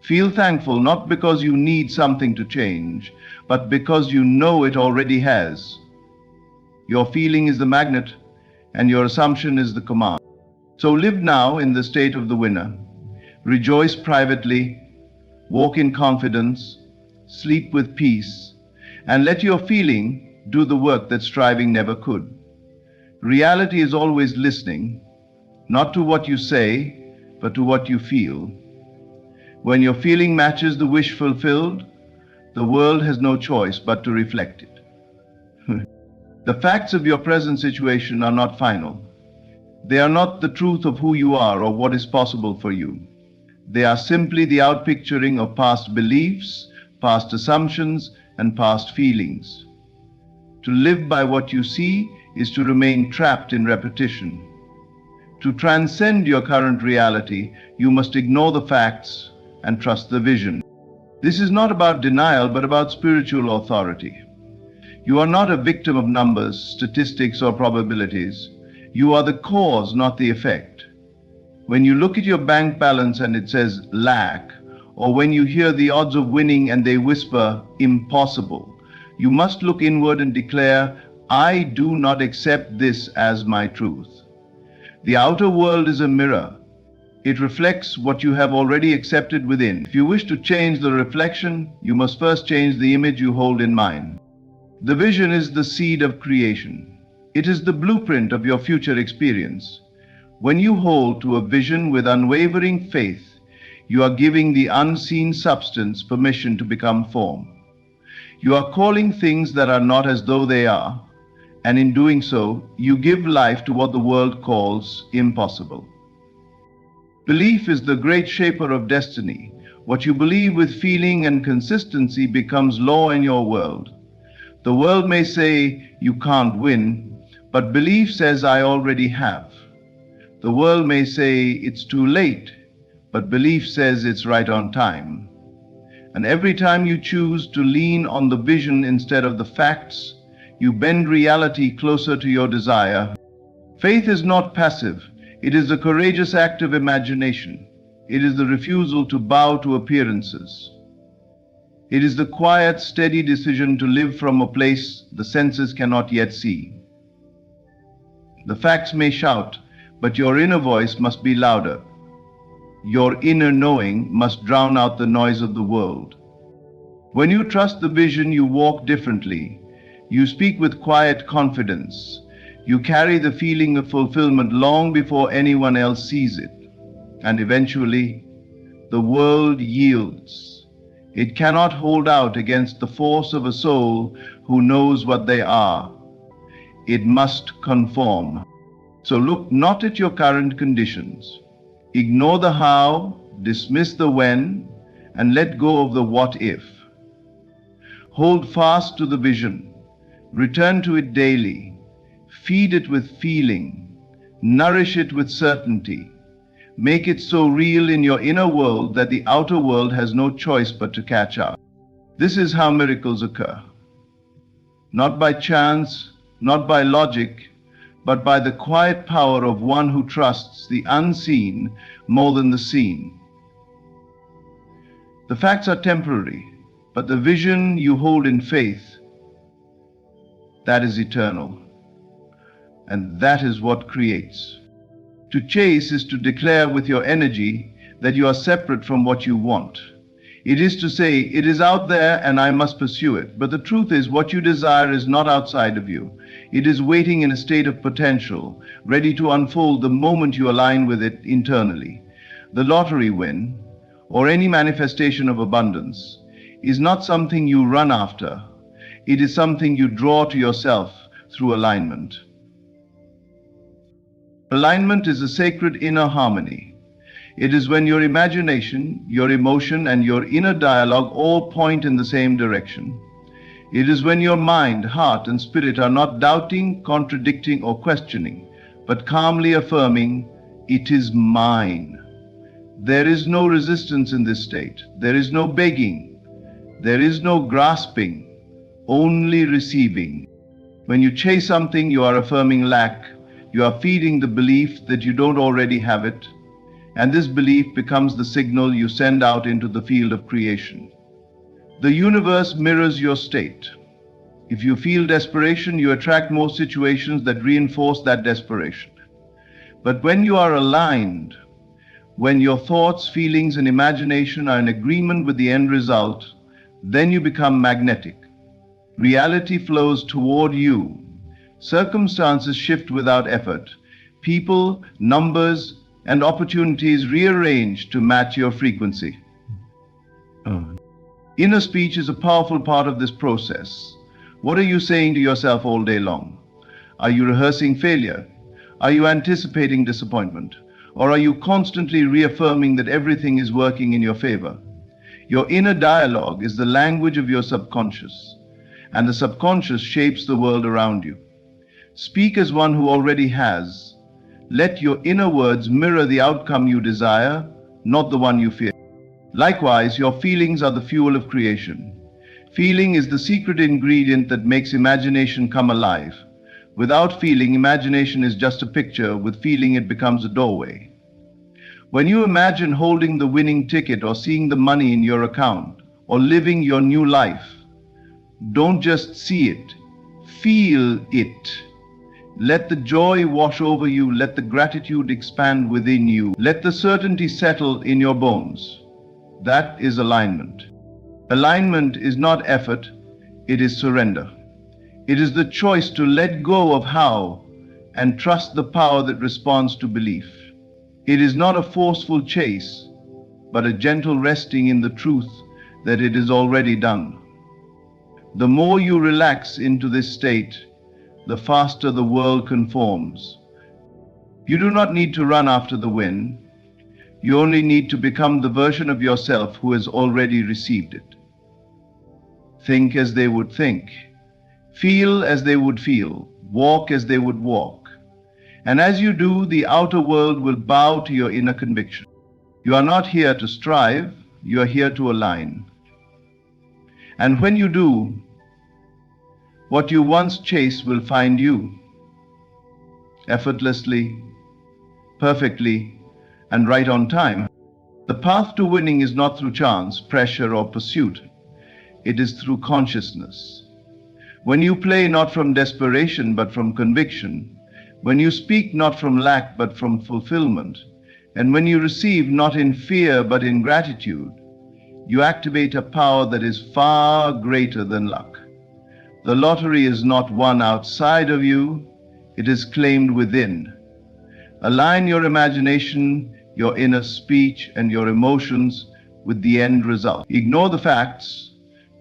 S1: Feel thankful not because you need something to change, but because you know it already has. Your feeling is the magnet, and your assumption is the command. So live now in the state of the winner. Rejoice privately, walk in confidence, sleep with peace, and let your feeling do the work that striving never could. Reality is always listening, not to what you say, but to what you feel. When your feeling matches the wish fulfilled, the world has no choice but to reflect it. The facts of your present situation are not final. They are not the truth of who you are or what is possible for you. They are simply the outpicturing of past beliefs, past assumptions, and past feelings. To live by what you see is to remain trapped in repetition. To transcend your current reality, you must ignore the facts and trust the vision. This is not about denial, but about spiritual authority. You are not a victim of numbers, statistics, or probabilities. You are the cause, not the effect. When you look at your bank balance and it says lack, or when you hear the odds of winning and they whisper impossible, you must look inward and declare, I do not accept this as my truth. The outer world is a mirror. It reflects what you have already accepted within. If you wish to change the reflection, you must first change the image you hold in mind. The vision is the seed of creation. It is the blueprint of your future experience. When you hold to a vision with unwavering faith, you are giving the unseen substance permission to become form. You are calling things that are not as though they are, and in doing so, you give life to what the world calls impossible. Belief is the great shaper of destiny. What you believe with feeling and consistency becomes law in your world. The world may say you can't win, but belief says I already have. The world may say it's too late, but belief says it's right on time. And every time you choose to lean on the vision instead of the facts, you bend reality closer to your desire. Faith is not passive. It is a courageous act of imagination. It is the refusal to bow to appearances. It is the quiet, steady decision to live from a place the senses cannot yet see. The facts may shout, but your inner voice must be louder. Your inner knowing must drown out the noise of the world. When you trust the vision, you walk differently. You speak with quiet confidence. You carry the feeling of fulfillment long before anyone else sees it. And eventually, the world yields. It cannot hold out against the force of a soul who knows what they are. It must conform. So look not at your current conditions. Ignore the how, dismiss the when, and let go of the what if. Hold fast to the vision. Return to it daily. Feed it with feeling. Nourish it with certainty. Make it so real in your inner world that the outer world has no choice but to catch up. This is how miracles occur. Not by chance, not by logic, but by the quiet power of one who trusts the unseen more than the seen. The facts are temporary, but the vision you hold in faith, that is eternal. And that is what creates. To chase is to declare with your energy that you are separate from what you want. It is to say, it is out there and I must pursue it. But the truth is, what you desire is not outside of you. It is waiting in a state of potential, ready to unfold the moment you align with it internally. The lottery win, or any manifestation of abundance, is not something you run after. It is something you draw to yourself through alignment. Alignment is a sacred inner harmony. It is when your imagination, your emotion, and your inner dialogue all point in the same direction. It is when your mind, heart, and spirit are not doubting, contradicting, or questioning, but calmly affirming, "It is mine." There is no resistance in this state. There is no begging. There is no grasping, only receiving. When you chase something, you are affirming lack. You are feeding the belief that you don't already have it. And this belief becomes the signal you send out into the field of creation. The universe mirrors your state. If you feel desperation, you attract more situations that reinforce that desperation. But when you are aligned, when your thoughts, feelings, and imagination are in agreement with the end result, then you become magnetic. Reality flows toward you. Circumstances shift without effort. People, numbers, and opportunities rearrange to match your frequency. Inner speech is a powerful part of this process. What are you saying to yourself all day long? Are you rehearsing failure? Are you anticipating disappointment? Or are you constantly reaffirming that everything is working in your favor? Your inner dialogue is the language of your subconscious, and the subconscious shapes the world around you. Speak as one who already has. Let your inner words mirror the outcome you desire, not the one you fear. Likewise, your feelings are the fuel of creation. Feeling is the secret ingredient that makes imagination come alive. Without feeling, imagination is just a picture. With feeling, it becomes a doorway. When you imagine holding the winning ticket or seeing the money in your account or living your new life, don't just see it, feel it. Let the joy wash over you. Let the gratitude expand within you. Let the certainty settle in your bones. That is alignment. Alignment is not effort, it is surrender. It is the choice to let go of how and trust the power that responds to belief. It is not a forceful chase, but a gentle resting in the truth that it is already done. The more you relax into this state, the faster the world conforms. You do not need to run after the wind. You only need to become the version of yourself who has already received it. Think as they would think. Feel as they would feel. Walk as they would walk. And as you do, the outer world will bow to your inner conviction. You are not here to strive, you are here to align. And when you do, what you once chased will find you, effortlessly, perfectly, and right on time. The path to winning is not through chance, pressure, or pursuit. It is through consciousness. When you play not from desperation but from conviction, when you speak not from lack but from fulfillment, and when you receive not in fear but in gratitude, you activate a power that is far greater than luck. The lottery is not won outside of you, it is claimed within. Align your imagination, your inner speech, and your emotions with the end result. Ignore the facts,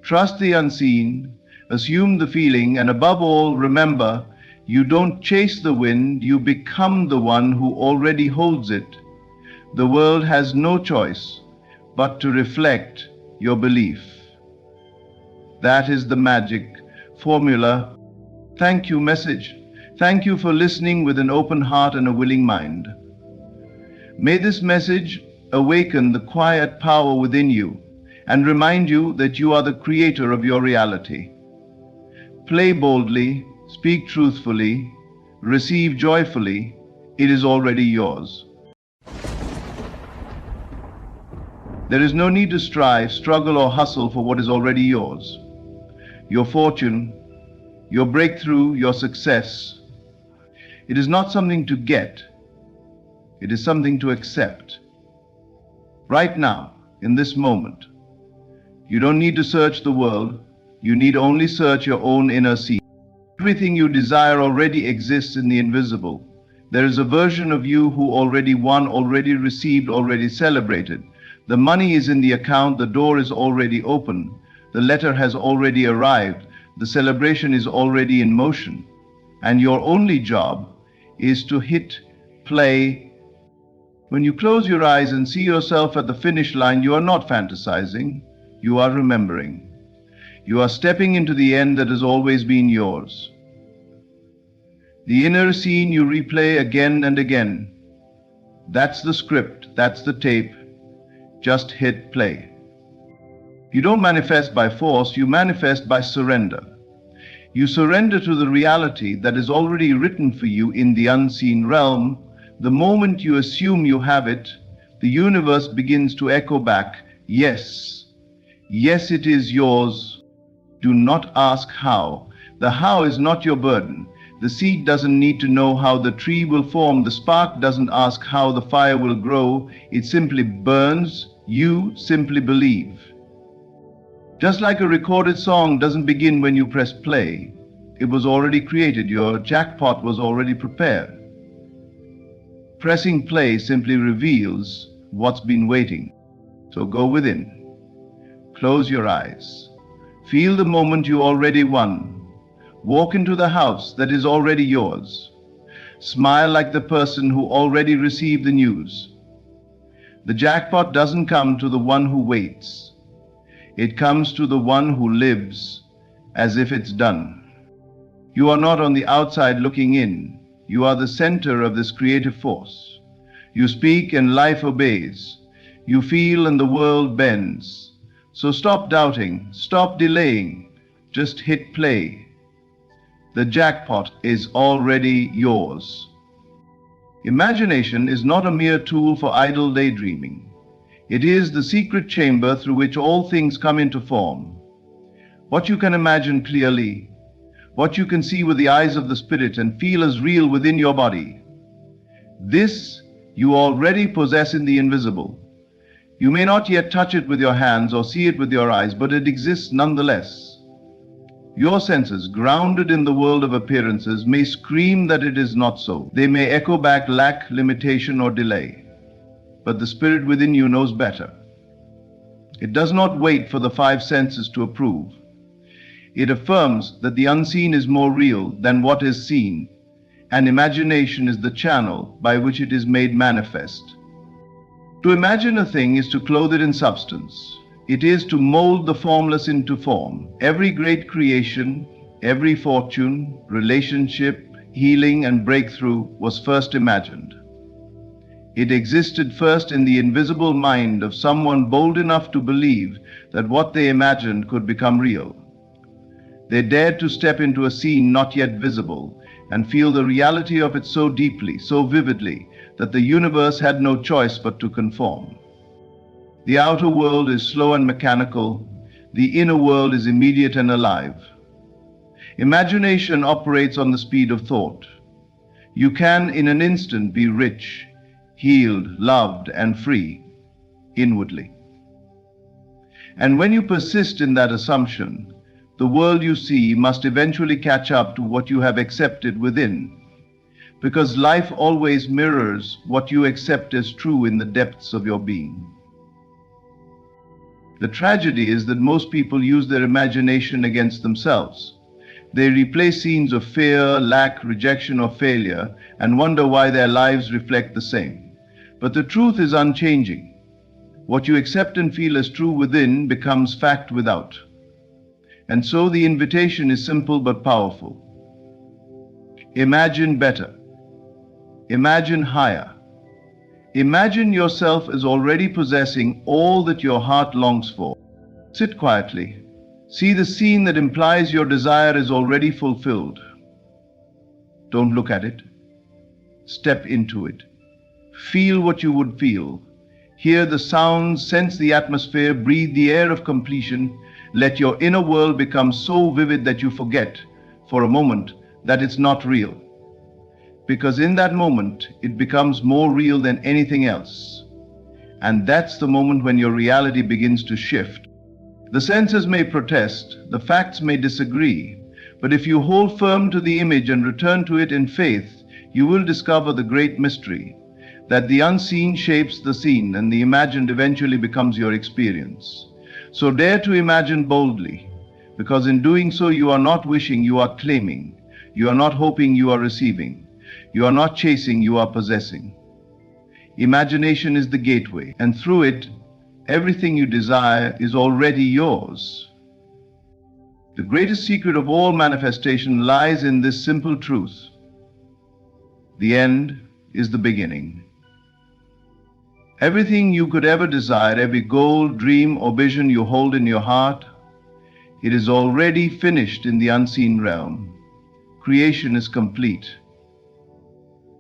S1: trust the unseen, assume the feeling, and above all, remember, you don't chase the wind, you become the one who already holds it. The world has no choice but to reflect your belief. That is the magic formula. Thank you, message. Thank you for listening with an open heart and a willing mind. May this message awaken the quiet power within you and remind you that you are the creator of your reality. Play boldly, speak truthfully, receive joyfully. It is already yours. There is no need to strive, struggle, or hustle for what is already yours. Your fortune, your breakthrough, your success. It is not something to get. It is something to accept. Right now, in this moment, You don't need to search the world. You need only search your own inner sea. Everything you desire already exists in the invisible. There is a version of you who already won, already received, already celebrated. The money is in the account, the door is already open, the letter has already arrived, the celebration is already in motion. And your only job is to hit play. When you close your eyes and see yourself at the finish line, you are not fantasizing, you are remembering. You are stepping into the end that has always been yours. The inner scene you replay again and again. That's the script, that's the tape. Just hit play. You don't manifest by force, you manifest by surrender. You surrender to the reality that is already written for you in the unseen realm. The moment you assume you have it, the universe begins to echo back, yes, yes, it is yours. Do not ask how. The how is not your burden. The seed doesn't need to know how the tree will form. The spark doesn't ask how the fire will grow. It simply burns. You simply believe. Just like a recorded song doesn't begin when you press play. It was already created. Your jackpot was already prepared. Pressing play simply reveals what's been waiting. So go within. Close your eyes. Feel the moment you already won. Walk into the house that is already yours. Smile like the person who already received the news. The jackpot doesn't come to the one who waits. It comes to the one who lives as if it's done. You are not on the outside looking in. You are the center of this creative force. You speak and life obeys. You feel and the world bends. So stop doubting, stop delaying, just hit play. The jackpot is already yours. Imagination is not a mere tool for idle daydreaming. It is the secret chamber through which all things come into form. What you can imagine clearly, what you can see with the eyes of the spirit and feel as real within your body, this you already possess in the invisible. You may not yet touch it with your hands or see it with your eyes, but it exists nonetheless. Your senses, grounded in the world of appearances, may scream that it is not so. They may echo back lack, limitation, or delay. But the spirit within you knows better. It does not wait for the five senses to approve. It affirms that the unseen is more real than what is seen, and imagination is the channel by which it is made manifest. To imagine a thing is to clothe it in substance. It is to mold the formless into form. Every great creation, every fortune, relationship, healing, and breakthrough was first imagined. It existed first in the invisible mind of someone bold enough to believe that what they imagined could become real. They dared to step into a scene not yet visible and feel the reality of it so deeply, so vividly, that the universe had no choice but to conform. The outer world is slow and mechanical. The inner world is immediate and alive. Imagination operates on the speed of thought. You can, in an instant, be rich, healed, loved, and free, inwardly. And when you persist in that assumption, the world you see must eventually catch up to what you have accepted within, because life always mirrors what you accept as true in the depths of your being. The tragedy is that most people use their imagination against themselves. They replay scenes of fear, lack, rejection, or failure and wonder why their lives reflect the same. But the truth is unchanging. What you accept and feel as true within becomes fact without. And so the invitation is simple but powerful. Imagine better. Imagine higher. Imagine yourself as already possessing all that your heart longs for. Sit quietly. See the scene that implies your desire is already fulfilled. Don't look at it. Step into it. Feel what you would feel. Hear the sounds, sense the atmosphere, breathe the air of completion. Let your inner world become so vivid that you forget, for a moment, that it's not real. Because in that moment, it becomes more real than anything else. And that's the moment when your reality begins to shift. The senses may protest, the facts may disagree, but if you hold firm to the image and return to it in faith, you will discover the great mystery, that the unseen shapes the seen and the imagined eventually becomes your experience. So dare to imagine boldly, because in doing so you are not wishing, you are claiming. You are not hoping, you are receiving. You are not chasing, you are possessing. Imagination is the gateway, and through it, everything you desire is already yours. The greatest secret of all manifestation lies in this simple truth. The end is the beginning. Everything you could ever desire, every goal, dream, or vision you hold in your heart, it is already finished in the unseen realm. Creation is complete.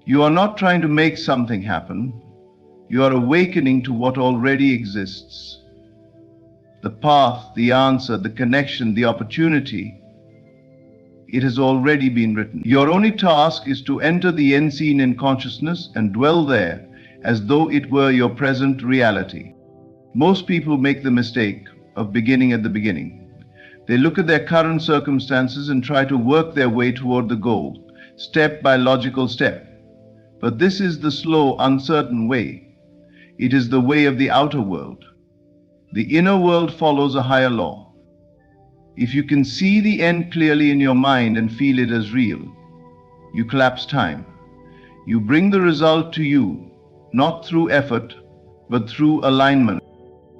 S1: You are not trying to make something happen. You are awakening to what already exists. The path, the answer, the connection, the opportunity, it has already been written. Your only task is to enter the unseen in consciousness and dwell there as though it were your present reality. Most people make the mistake of beginning at the beginning. They look at their current circumstances and try to work their way toward the goal, step by logical step. But this is the slow, uncertain way. It is the way of the outer world. The inner world follows a higher law. If you can see the end clearly in your mind and feel it as real, you collapse time. You bring the result to you, not through effort, but through alignment,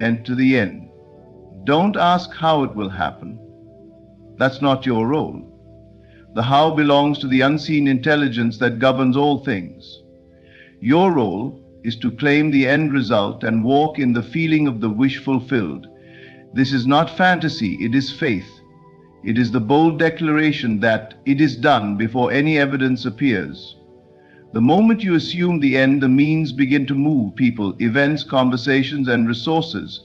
S1: and to the end. Don't ask how it will happen. That's not your role. The how belongs to the unseen intelligence that governs all things. Your role is to claim the end result and walk in the feeling of the wish fulfilled. This is not fantasy, it is faith. It is the bold declaration that it is done before any evidence appears. The moment you assume the end, the means begin to move. People, events, conversations, and resources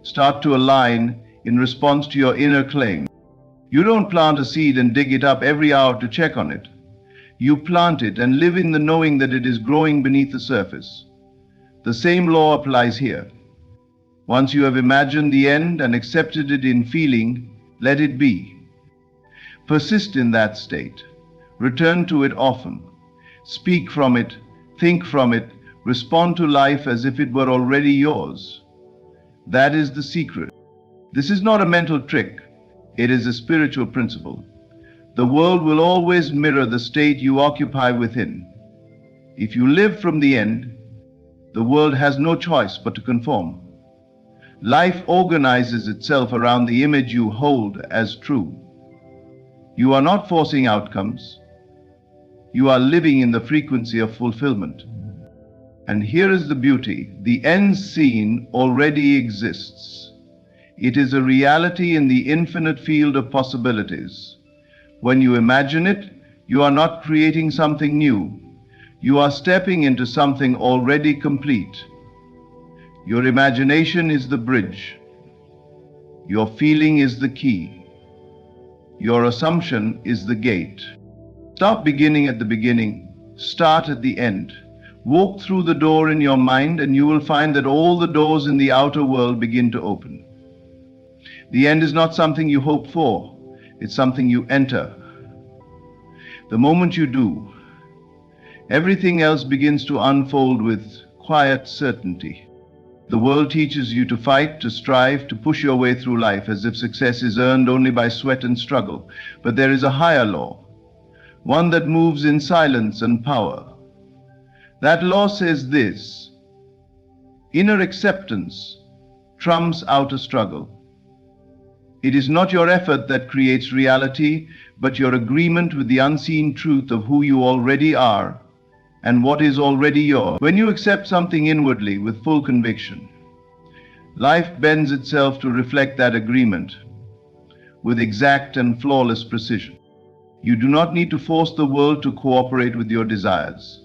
S1: start to align in response to your inner claim. You don't plant a seed and dig it up every hour to check on it. You plant it and live in the knowing that it is growing beneath the surface. The same law applies here. Once you have imagined the end and accepted it in feeling, let it be. Persist in that state. Return to it often. Speak from it, think from it, respond to life as if it were already yours. That is the secret. This is not a mental trick. It is a spiritual principle. The world will always mirror the state you occupy within. If you live from the end, the world has no choice but to conform. Life organizes itself around the image you hold as true. You are not forcing outcomes. You are living in the frequency of fulfillment. And here is the beauty. The end seen already exists. It is a reality in the infinite field of possibilities. When you imagine it, you are not creating something new. You are stepping into something already complete. Your imagination is the bridge. Your feeling is the key. Your assumption is the gate. Stop beginning at the beginning. Start at the end. Walk through the door in your mind and you will find that all the doors in the outer world begin to open. The end is not something you hope for. It's something you enter. The moment you do, everything else begins to unfold with quiet certainty. The world teaches you to fight, to strive, to push your way through life as if success is earned only by sweat and struggle. But there is a higher law, one that moves in silence and power. That law says this: inner acceptance trumps outer struggle. It is not your effort that creates reality, but your agreement with the unseen truth of who you already are and what is already yours. When you accept something inwardly with full conviction, life bends itself to reflect that agreement with exact and flawless precision. You do not need to force the world to cooperate with your desires.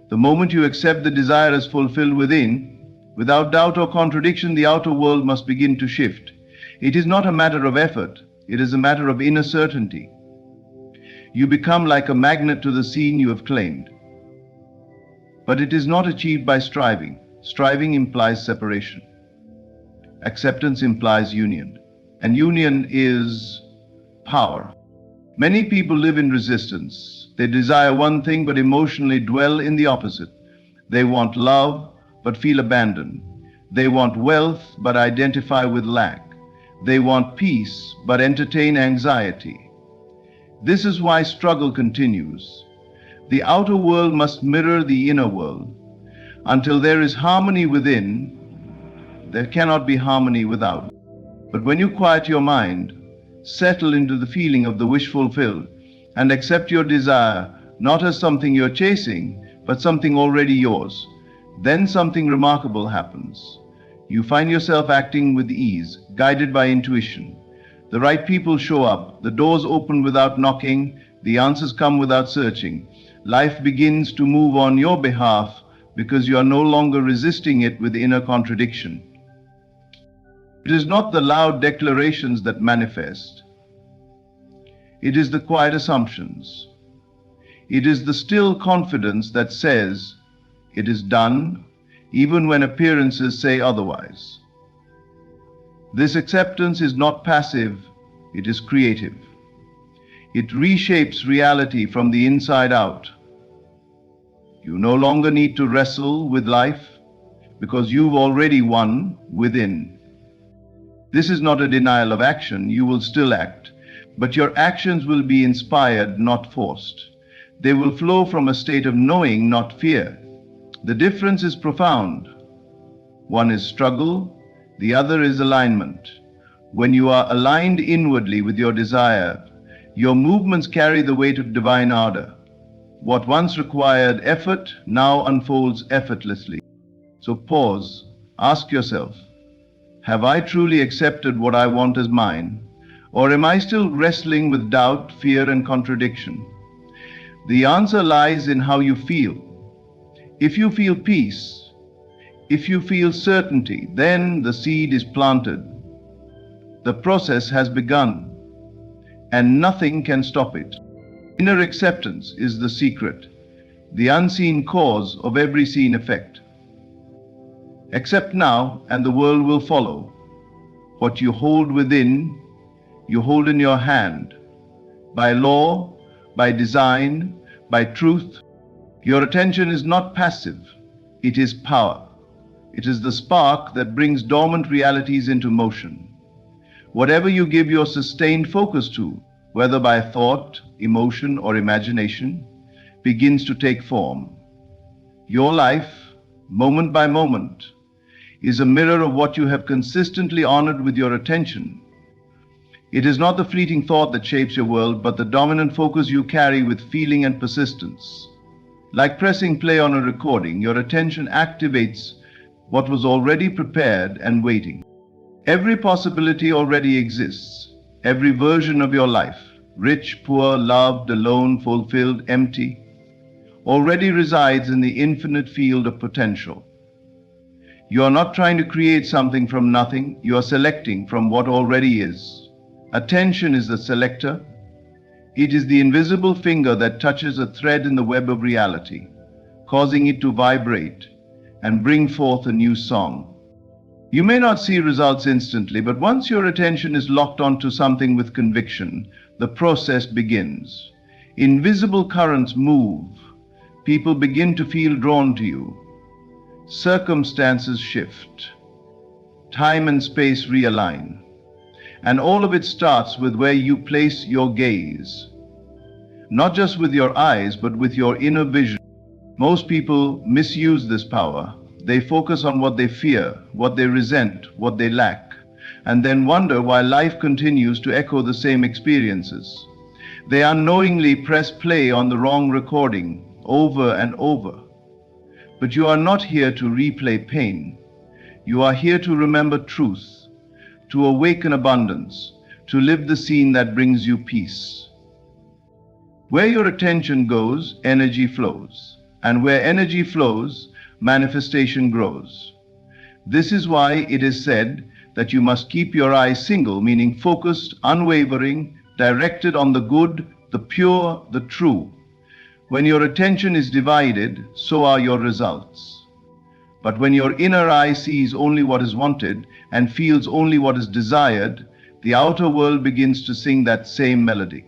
S1: The moment you accept the desire as fulfilled within, without doubt or contradiction, the outer world must begin to shift. It is not a matter of effort, it is a matter of inner certainty. You become like a magnet to the scene you have claimed. But it is not achieved by striving. Striving implies separation. Acceptance implies union. and union is power. Many people live in resistance. They desire one thing but emotionally dwell in the opposite. They want love but feel abandoned. They want wealth but identify with lack. They want peace but entertain anxiety. This is why struggle continues. The outer world must mirror the inner world. Until there is harmony within, there cannot be harmony without. But when you quiet your mind, settle into the feeling of the wish fulfilled, and accept your desire not as something you're chasing, but something already yours, then something remarkable happens. You find yourself acting with ease, guided by intuition. The right people show up, the doors open without knocking, the answers come without searching. Life begins to move on your behalf because you are no longer resisting it with inner contradiction. It is not the loud declarations that manifest. It is the quiet assumptions. It is the still confidence that says, it is done, even when appearances say otherwise. This acceptance is not passive, it is creative. It reshapes reality from the inside out. You no longer need to wrestle with life because you've already won within. This is not a denial of action. You will still act, but your actions will be inspired, not forced. They will flow from a state of knowing, not fear. The difference is profound. One is struggle, the other is alignment. When you are aligned inwardly with your desire, your movements carry the weight of divine ardor. What once required effort now unfolds effortlessly. So pause, ask yourself, have I truly accepted what I want as mine? Or am I still wrestling with doubt, fear, and contradiction? The answer lies in how you feel. If you feel peace, if you feel certainty, then the seed is planted. The process has begun, and nothing can stop it. Inner acceptance is the secret, the unseen cause of every seen effect. Accept now, and the world will follow. What you hold within, you hold in your hand. By law, by design, by truth, your attention is not passive, it is power. It is the spark that brings dormant realities into motion. Whatever you give your sustained focus to, whether by thought, emotion, or imagination, begins to take form. Your life, moment by moment, is a mirror of what you have consistently honored with your attention. It is not the fleeting thought that shapes your world, but the dominant focus you carry with feeling and persistence. Like pressing play on a recording, your attention activates what was already prepared and waiting. Every possibility already exists. Every version of your life, rich, poor, loved, alone, fulfilled, empty, already resides in the infinite field of potential. You are not trying to create something from nothing, you are selecting from what already is. Attention is the selector. It is the invisible finger that touches a thread in the web of reality, causing it to vibrate and bring forth a new song. You may not see results instantly, but once your attention is locked onto something with conviction, the process begins. Invisible currents move. People begin to feel drawn to you. Circumstances shift. Time and space realign. And all of it starts with where you place your gaze. Not just with your eyes, but with your inner vision. Most people misuse this power. They focus on what they fear, what they resent, what they lack, and then wonder why life continues to echo the same experiences. They unknowingly press play on the wrong recording over and over. But you are not here to replay pain. You are here to remember truth, to awaken abundance, to live the scene that brings you peace. Where your attention goes, energy flows. And where energy flows, manifestation grows. This is why it is said that you must keep your eyes single, meaning focused, unwavering, directed on the good, the pure, the true. When your attention is divided, so are your results. But when your inner eye sees only what is wanted and feels only what is desired, the outer world begins to sing that same melody.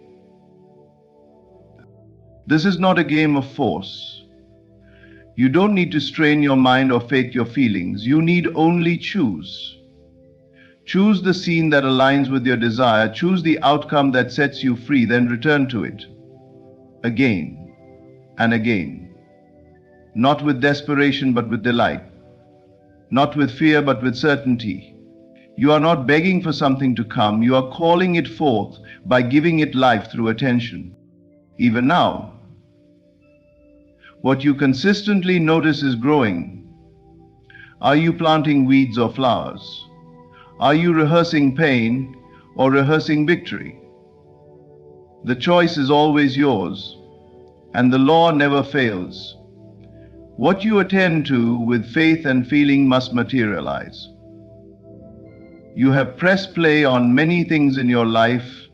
S1: This is not a game of force. You don't need to strain your mind or fake your feelings. You need only choose. Choose the scene that aligns with your desire. Choose the outcome that sets you free. Then return to it. Again and again. Not with desperation, but with delight. Not with fear, but with certainty. You are not begging for something to come. You are calling it forth by giving it life through attention. Even now, what you consistently notice is growing. Are you planting weeds or flowers? Are you rehearsing pain or rehearsing victory? The choice is always yours, and the law never fails. What you attend to with faith and feeling must materialize. You have pressed play on many things in your life,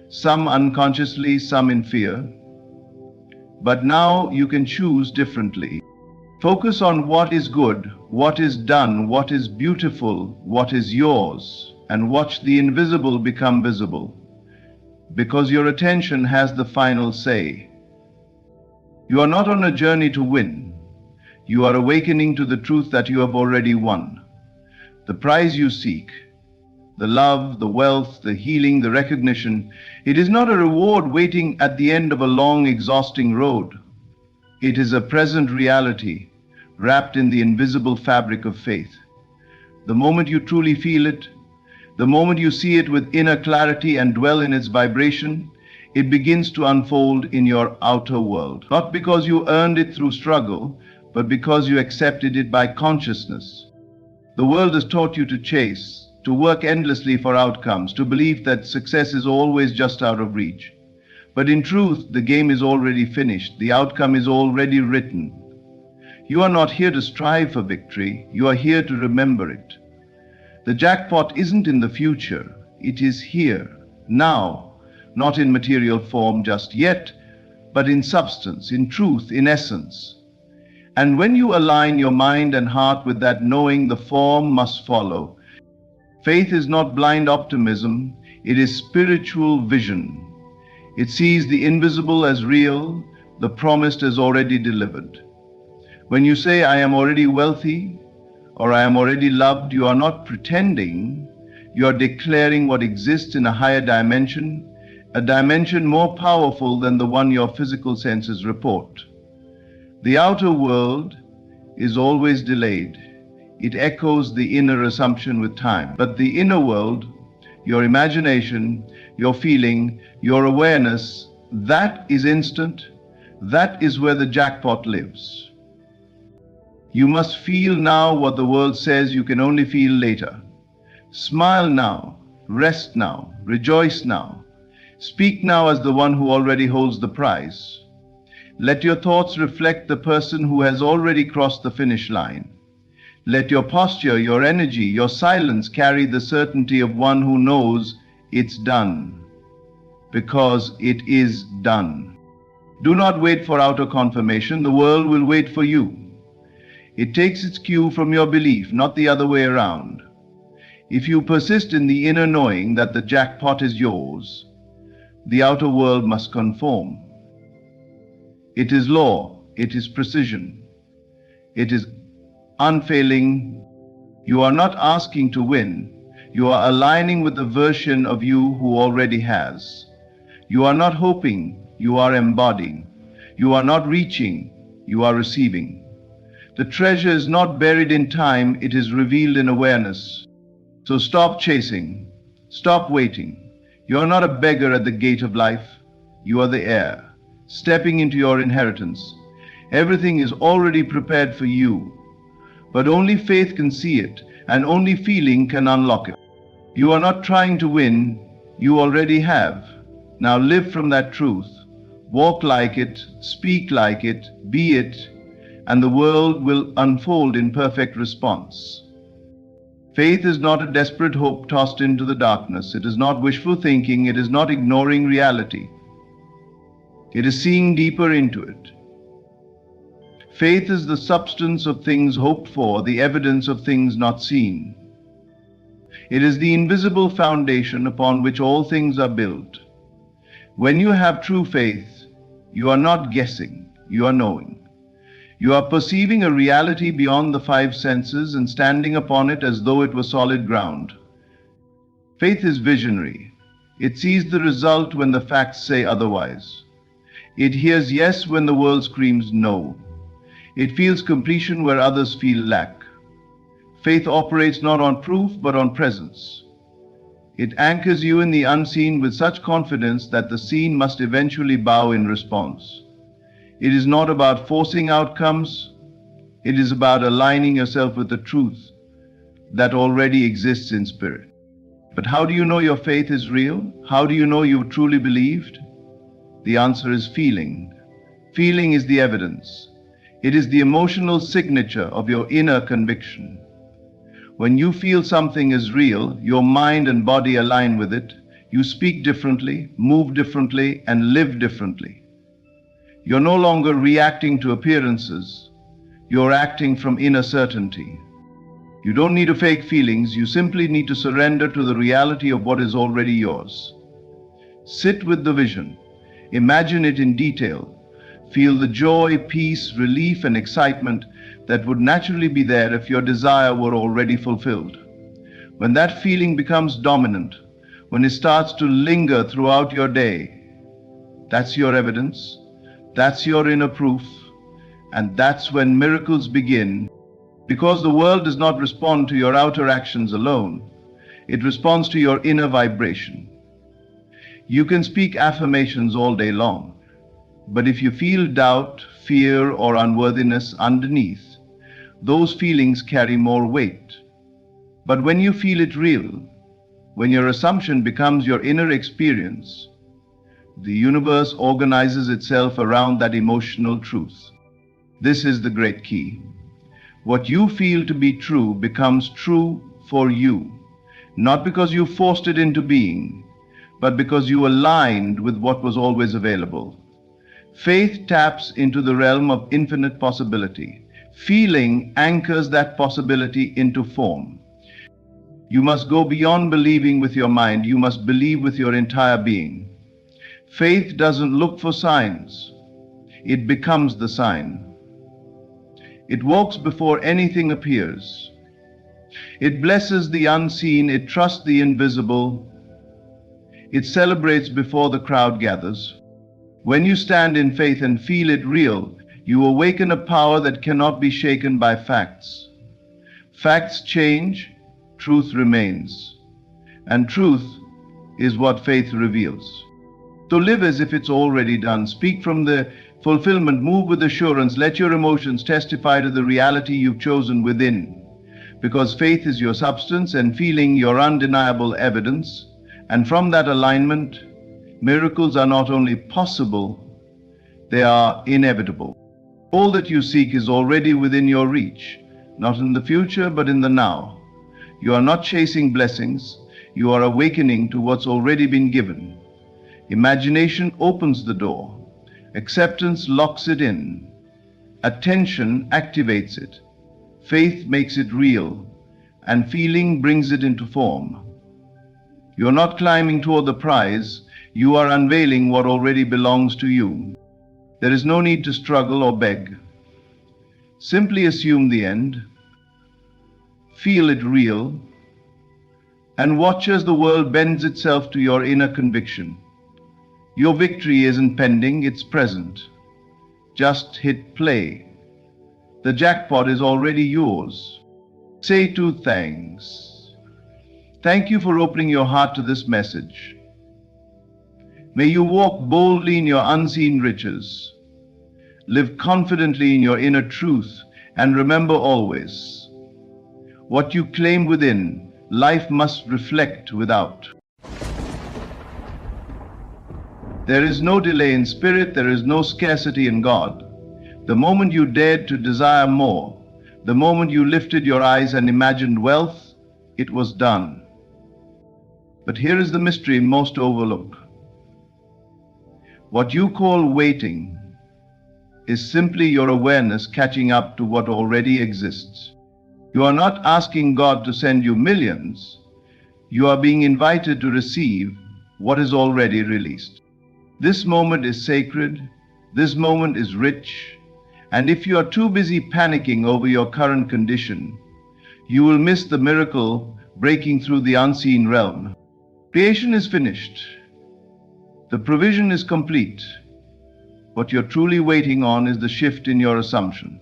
S1: some unconsciously, some in fear. But now you can choose differently. Focus on what is good, what is done, what is beautiful, what is yours, and watch the invisible become visible. Because your attention has the final say. You are not on a journey to win. You are awakening to the truth that you have already won. The prize you seek, the love, the wealth, the healing, the recognition, it is not a reward waiting at the end of a long, exhausting road. It is a present reality, wrapped in the invisible fabric of faith. The moment you truly feel it, the moment you see it with inner clarity and dwell in its vibration, it begins to unfold in your outer world. Not because you earned it through struggle, but because you accepted it by consciousness. The world has taught you to chase, to work endlessly for outcomes, to believe that success is always just out of reach. But in truth, the game is already finished. The outcome is already written. You are not here to strive for victory. You are here to remember it. The jackpot isn't in the future. It is here, now, not in material form just yet, but in substance, in truth, in essence. And when you align your mind and heart with that knowing, the form must follow. Faith is not blind optimism, it is spiritual vision. It sees the invisible as real, the promised as already delivered. When you say, I am already wealthy, or I am already loved, you are not pretending, you are declaring what exists in a higher dimension, a dimension more powerful than the one your physical senses report. The outer world is always delayed. It echoes the inner assumption with time. But the inner world, your imagination, your feeling, your awareness, that is instant. That is where the jackpot lives. You must feel now what the world says you can only feel later. Smile now, rest now, rejoice now. Speak now as the one who already holds the prize. Let your thoughts reflect the person who has already crossed the finish line. Let your posture, your energy, your silence carry the certainty of one who knows it's done, because it is done. Do not wait for outer confirmation. The world will wait for you. It takes its cue from your belief, not the other way around. If you persist in the inner knowing that the jackpot is yours, the outer world must conform. It is law, it is precision, it is unfailing. You are not asking to win. You are aligning with the version of you who already has. You are not hoping, you are embodying. You are not reaching, you are receiving. The treasure is not buried in time, it is revealed in awareness. So stop chasing, stop waiting. You are not a beggar at the gate of life. You are the heir, stepping into your inheritance. Everything is already prepared for you. But only faith can see it, and only feeling can unlock it. You are not trying to win, you already have. Now live from that truth. Walk like it, speak like it, be it, and the world will unfold in perfect response. Faith is not a desperate hope tossed into the darkness. It is not wishful thinking. It is not ignoring reality. It is seeing deeper into it. Faith is the substance of things hoped for, the evidence of things not seen. It is the invisible foundation upon which all things are built. When you have true faith, you are not guessing, you are knowing. You are perceiving a reality beyond the five senses and standing upon it as though it were solid ground. Faith is visionary. It sees the result when the facts say otherwise. It hears yes when the world screams no. It feels completion where others feel lack. Faith operates not on proof but on presence. It anchors you in the unseen with such confidence that the seen must eventually bow in response. It is not about forcing outcomes. It is about aligning yourself with the truth that already exists in spirit. But how do you know your faith is real? How do you know you've truly believed? The answer is feeling. Feeling is the evidence. It is the emotional signature of your inner conviction. When you feel something is real, your mind and body align with it. You speak differently, move differently, and live differently. You're no longer reacting to appearances. You're acting from inner certainty. You don't need to fake feelings. You simply need to surrender to the reality of what is already yours. Sit with the vision. Imagine it in detail. Feel the joy, peace, relief, and excitement that would naturally be there if your desire were already fulfilled. When that feeling becomes dominant, when it starts to linger throughout your day, that's your evidence, that's your inner proof, and that's when miracles begin. Because the world does not respond to your outer actions alone, it responds to your inner vibration. You can speak affirmations all day long, but if you feel doubt, fear, or unworthiness underneath, those feelings carry more weight. But when you feel it real, when your assumption becomes your inner experience, the universe organizes itself around that emotional truth. This is the great key. What you feel to be true becomes true for you, not because you forced it into being, but because you aligned with what was always available. Faith taps into the realm of infinite possibility. Feeling anchors that possibility into form. You must go beyond believing with your mind. You must believe with your entire being. Faith doesn't look for signs. It becomes the sign. It walks before anything appears. It blesses the unseen. It trusts the invisible. It celebrates before the crowd gathers. When you stand in faith and feel it real, you awaken a power that cannot be shaken by facts. Facts change, truth remains. And truth is what faith reveals. So live as if it's already done. Speak from the fulfillment. Move with assurance. Let your emotions testify to the reality you've chosen within. Because faith is your substance and feeling your undeniable evidence. And from that alignment, miracles are not only possible, they are inevitable. All that you seek is already within your reach, not in the future, but in the now. You are not chasing blessings, you are awakening to what's already been given. Imagination opens the door, acceptance locks it in, attention activates it, faith makes it real, and feeling brings it into form. You are not climbing toward the prize, you are unveiling what already belongs to you. There is no need to struggle or beg. Simply assume the end, feel it real, and watch as the world bends itself to your inner conviction. Your victory isn't pending, it's present. Just hit play. The jackpot is already yours. Say two things. Thank you for opening your heart to this message. May you walk boldly in your unseen riches. Live confidently in your inner truth, and remember always, what you claim within, life must reflect without. There is no delay in spirit, there is no scarcity in God. The moment you dared to desire more, the moment you lifted your eyes and imagined wealth, it was done. But here is the mystery most overlooked. What you call waiting is simply your awareness catching up to what already exists. You are not asking God to send you millions. You are being invited to receive what is already released. This moment is sacred, this moment is rich, and if you are too busy panicking over your current condition, you will miss the miracle breaking through the unseen realm. Creation is finished. The provision is complete. What you're truly waiting on is the shift in your assumption.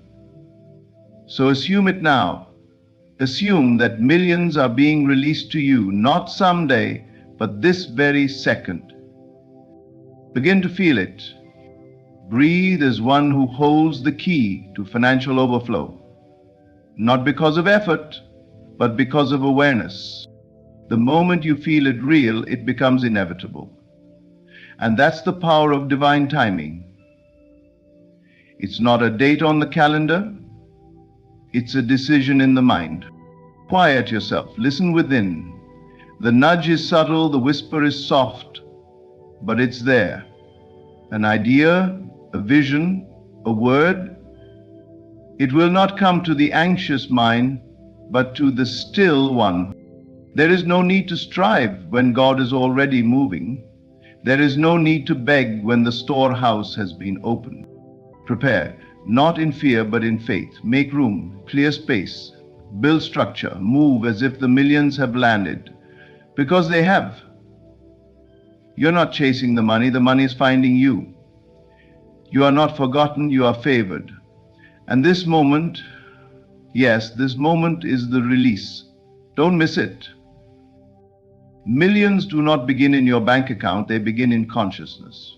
S1: So assume it now. Assume that millions are being released to you, not someday, but this very second. Begin to feel it. Breathe as one who holds the key to financial overflow. Not because of effort, but because of awareness. The moment you feel it real, it becomes inevitable. And that's the power of divine timing. It's not a date on the calendar, it's a decision in the mind. Quiet yourself, listen within. The nudge is subtle, the whisper is soft, but it's there. An idea, a vision, a word. It will not come to the anxious mind, but to the still one. There is no need to strive when God is already moving. There is no need to beg when the storehouse has been opened. Prepare, not in fear but in faith. Make room, clear space, build structure, move as if the millions have landed. Because they have. You're not chasing the money is finding you. You are not forgotten, you are favored. And this moment, yes, this moment is the release. Don't miss it. Millions do not begin in your bank account, they begin in consciousness.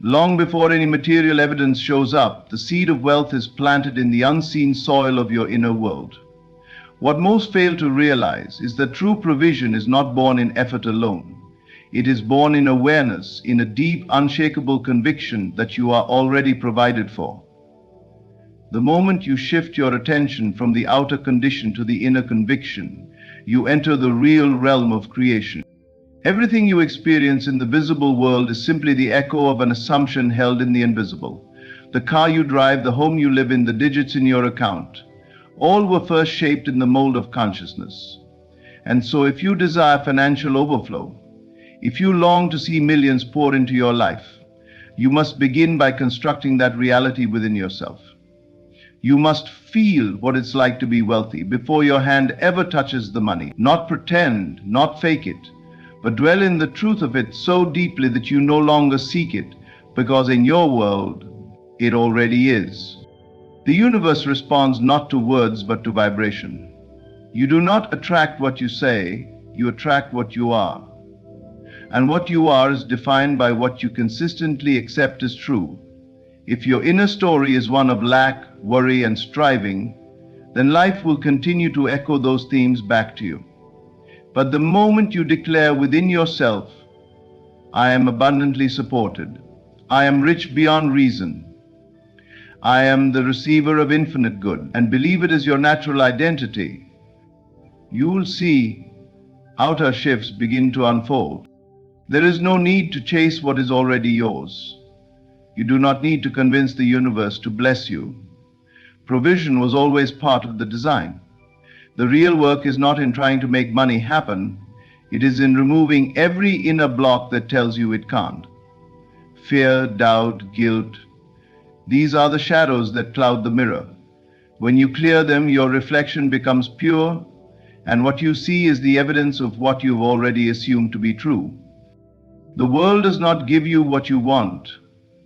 S1: Long before any material evidence shows up, the seed of wealth is planted in the unseen soil of your inner world. What most fail to realize is that true provision is not born in effort alone. It is born in awareness, in a deep, unshakable conviction that you are already provided for. The moment you shift your attention from the outer condition to the inner conviction, you enter the real realm of creation. Everything you experience in the visible world is simply the echo of an assumption held in the invisible. The car you drive, the home you live in, the digits in your account, all were first shaped in the mold of consciousness. And so if you desire financial overflow, if you long to see millions pour into your life, you must begin by constructing that reality within yourself. You must feel what it's like to be wealthy before your hand ever touches the money. Not pretend, not fake it, but dwell in the truth of it so deeply that you no longer seek it, because in your world, it already is. The universe responds not to words but to vibration. You do not attract what you say, you attract what you are. And what you are is defined by what you consistently accept as true. If your inner story is one of lack, worry, and striving, then life will continue to echo those themes back to you. But the moment you declare within yourself, I am abundantly supported, I am rich beyond reason, I am the receiver of infinite good, and believe it as your natural identity, you will see outer shifts begin to unfold. There is no need to chase what is already yours. You do not need to convince the universe to bless you. Provision was always part of the design. The real work is not in trying to make money happen. It is in removing every inner block that tells you it can't. Fear, doubt, guilt. These are the shadows that cloud the mirror. When you clear them, your reflection becomes pure, and what you see is the evidence of what you've already assumed to be true. The world does not give you what you want.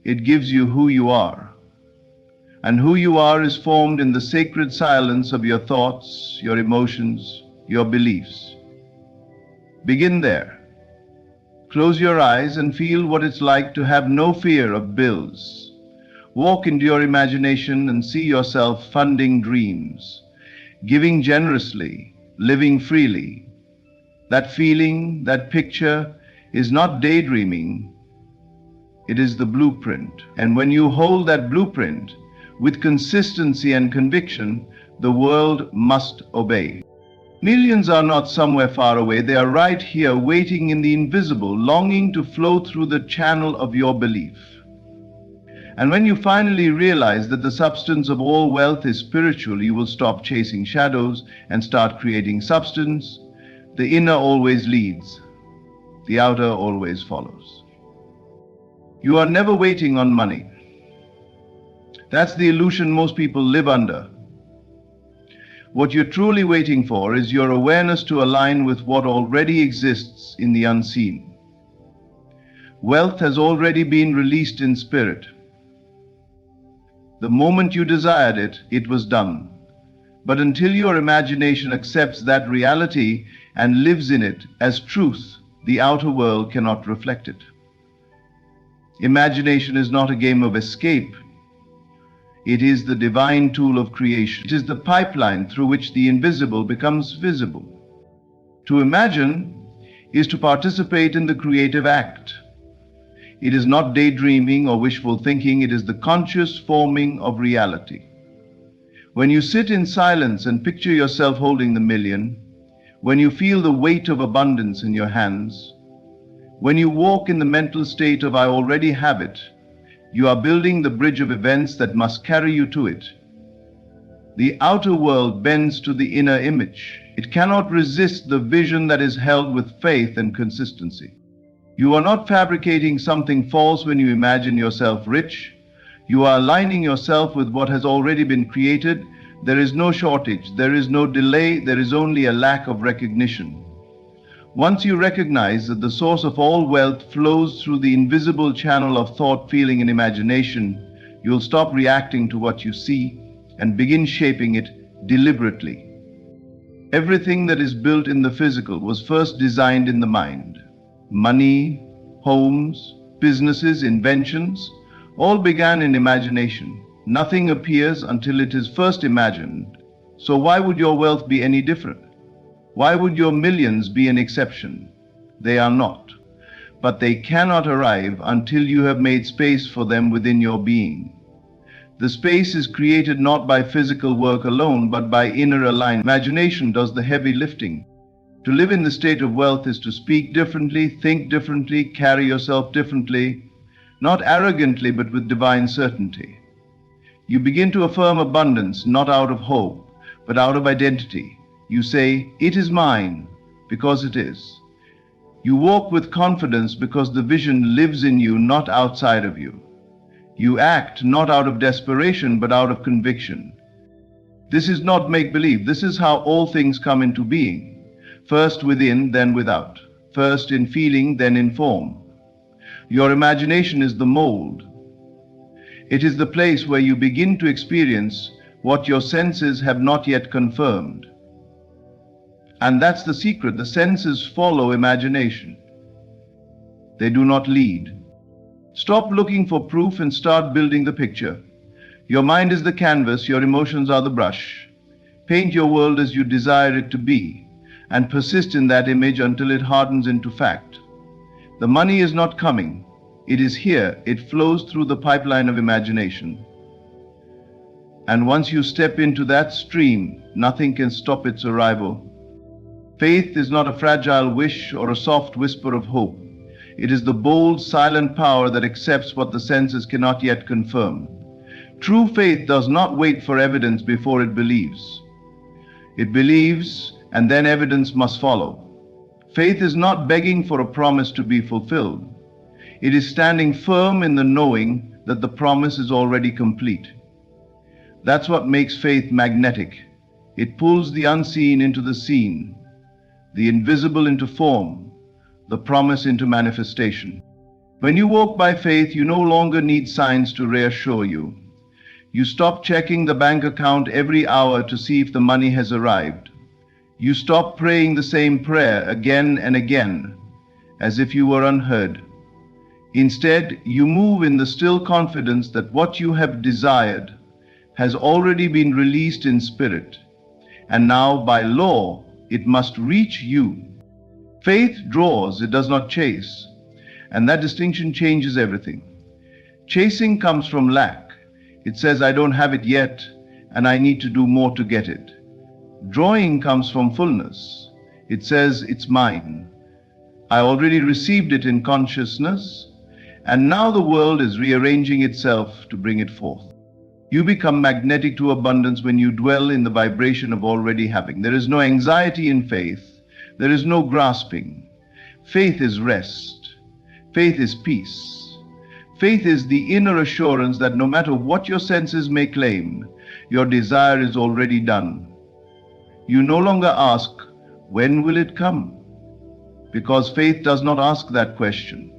S1: It gives you who you are. And who you are is formed in the sacred silence of your thoughts, your emotions, your beliefs. Begin there. Close your eyes and feel what it's like to have no fear of bills. Walk into your imagination and see yourself funding dreams, giving generously, living freely. That feeling, that picture is not daydreaming. It is the blueprint. And when you hold that blueprint with consistency and conviction, the world must obey. Millions are not somewhere far away. They are right here, waiting in the invisible, longing to flow through the channel of your belief. And when you finally realize that the substance of all wealth is spiritual, you will stop chasing shadows and start creating substance. The inner always leads, the outer always follows. You are never waiting on money. That's the illusion most people live under. What you're truly waiting for is your awareness to align with what already exists in the unseen. Wealth has already been released in spirit. The moment you desired it, it was done. But until your imagination accepts that reality and lives in it as truth, the outer world cannot reflect it. Imagination is not a game of escape. It is the divine tool of creation. It is the pipeline through which the invisible becomes visible. To imagine is to participate in the creative act. It is not daydreaming or wishful thinking, it is the conscious forming of reality. When you sit in silence and picture yourself holding the million, when you feel the weight of abundance in your hands, when you walk in the mental state of I already have it, you are building the bridge of events that must carry you to it. The outer world bends to the inner image. It cannot resist the vision that is held with faith and consistency. You are not fabricating something false when you imagine yourself rich. You are aligning yourself with what has already been created. There is no shortage, there is no delay, there is only a lack of recognition. Once you recognize that the source of all wealth flows through the invisible channel of thought, feeling, and imagination, you'll stop reacting to what you see and begin shaping it deliberately. Everything that is built in the physical was first designed in the mind. Money, homes, businesses, inventions, all began in imagination. Nothing appears until it is first imagined. So why would your wealth be any different? Why would your millions be an exception? They are not. But they cannot arrive until you have made space for them within your being. The space is created not by physical work alone, but by inner alignment. Imagination does the heavy lifting. To live in the state of wealth is to speak differently, think differently, carry yourself differently, not arrogantly, but with divine certainty. You begin to affirm abundance, not out of hope, but out of identity. You say, it is mine, because it is. You walk with confidence because the vision lives in you, not outside of you. You act not out of desperation, but out of conviction. This is not make-believe. This is how all things come into being. First within, then without. First in feeling, then in form. Your imagination is the mold. It is the place where you begin to experience what your senses have not yet confirmed. And that's the secret. The senses follow imagination. They do not lead. Stop looking for proof and start building the picture. Your mind is the canvas, your emotions are the brush. Paint your world as you desire it to be, and persist in that image until it hardens into fact. The money is not coming. It is here. It flows through the pipeline of imagination. And once you step into that stream, nothing can stop its arrival. Faith is not a fragile wish or a soft whisper of hope. It is the bold, silent power that accepts what the senses cannot yet confirm. True faith does not wait for evidence before it believes. It believes, and then evidence must follow. Faith is not begging for a promise to be fulfilled. It is standing firm in the knowing that the promise is already complete. That's what makes faith magnetic. It pulls the unseen into the seen, the invisible into form, the promise into manifestation. When you walk by faith, you no longer need signs to reassure you. You stop checking the bank account every hour to see if the money has arrived. You stop praying the same prayer again and again, as if you were unheard. Instead, you move in the still confidence that what you have desired has already been released in spirit, and now by law it must reach you. Faith draws, it does not chase, and that distinction changes everything. Chasing comes from lack. It says, I don't have it yet, and I need to do more to get it. Drawing comes from fullness. It says, it's mine. I already received it in consciousness, and now the world is rearranging itself to bring it forth. You become magnetic to abundance when you dwell in the vibration of already having. There is no anxiety in faith, There is no grasping. Faith is rest. Faith is peace. Faith is the inner assurance that no matter what your senses may claim, your desire is already done. You no longer ask, when will it come? Because faith does not ask that question.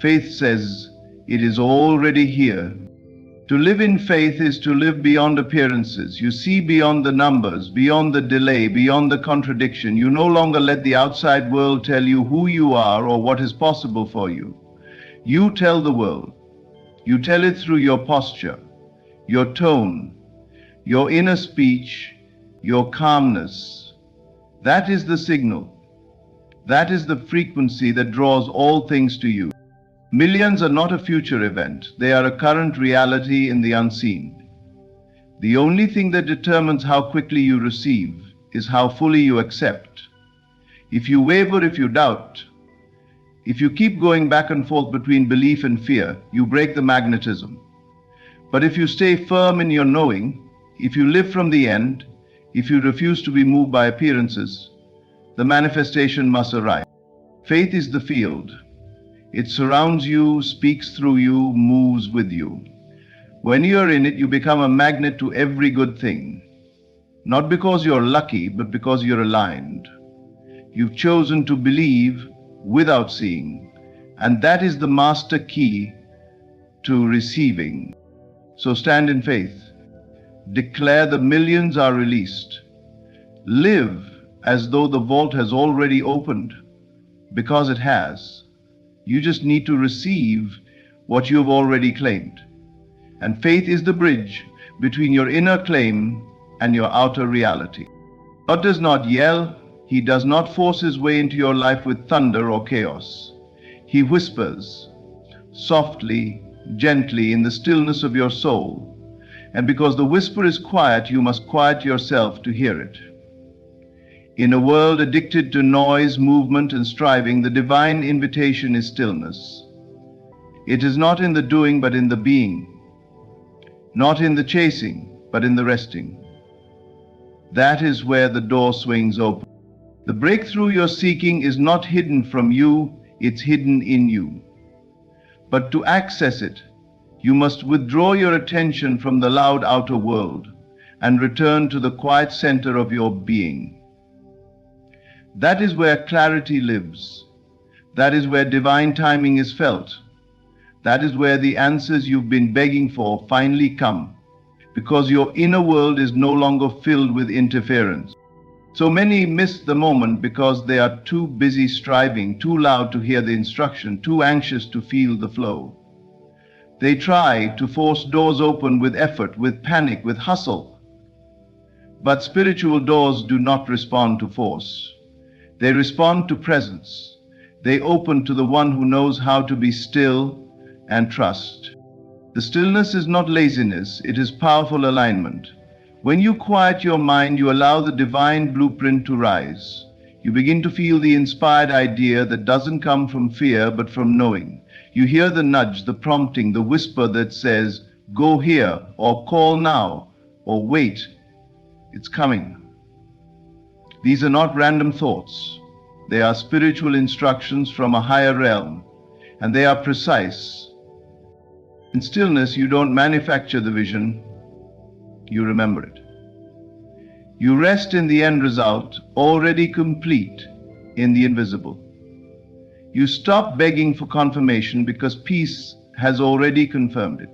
S1: Faith says, it is already here. To live in faith is to live beyond appearances. You see beyond the numbers, beyond the delay, beyond the contradiction. You no longer let the outside world tell you who you are or what is possible for you. You tell the world. You tell it through your posture, your tone, your inner speech, your calmness. That is the signal. That is the frequency that draws all things to you. Millions are not a future event. They are a current reality in the unseen. The only thing that determines how quickly you receive is how fully you accept. If you waver, if you doubt, if you keep going back and forth between belief and fear, you break the magnetism. But if you stay firm in your knowing, if you live from the end, if you refuse to be moved by appearances, the manifestation must arrive. Faith is the field. It surrounds you, speaks through you, moves with you. When you are in it, you become a magnet to every good thing. Not because you're lucky, but because you're aligned. You've chosen to believe without seeing, and that is the master key to receiving. So stand in faith. Declare the millions are released. Live as though the vault has already opened, because it has. You just need to receive what you have already claimed. And faith is the bridge between your inner claim and your outer reality. God does not yell. He does not force his way into your life with thunder or chaos. He whispers, softly, gently, in the stillness of your soul. And because the whisper is quiet, you must quiet yourself to hear it. In a world addicted to noise, movement, and striving, the divine invitation is stillness. It is not in the doing, but in the being. Not in the chasing, but in the resting. That is where the door swings open. The breakthrough you're seeking is not hidden from you, it's hidden in you. But to access it, you must withdraw your attention from the loud outer world and return to the quiet center of your being. That is where clarity lives. That is where divine timing is felt. That is where the answers you've been begging for finally come, because your inner world is no longer filled with interference. So many miss the moment because they are too busy striving, too loud to hear the instruction, too anxious to feel the flow. They try to force doors open with effort, with panic, with hustle. But spiritual doors do not respond to force. They respond to presence. They open to the one who knows how to be still and trust. The stillness is not laziness, it is powerful alignment. When you quiet your mind, you allow the divine blueprint to rise. You begin to feel the inspired idea that doesn't come from fear, but from knowing. You hear the nudge, the prompting, the whisper that says, go here, or call now, or wait. It's coming. These are not random thoughts. They are spiritual instructions from a higher realm, and they are precise. In stillness, you don't manufacture the vision, you remember it. You rest in the end result, already complete in the invisible. You stop begging for confirmation because peace has already confirmed it.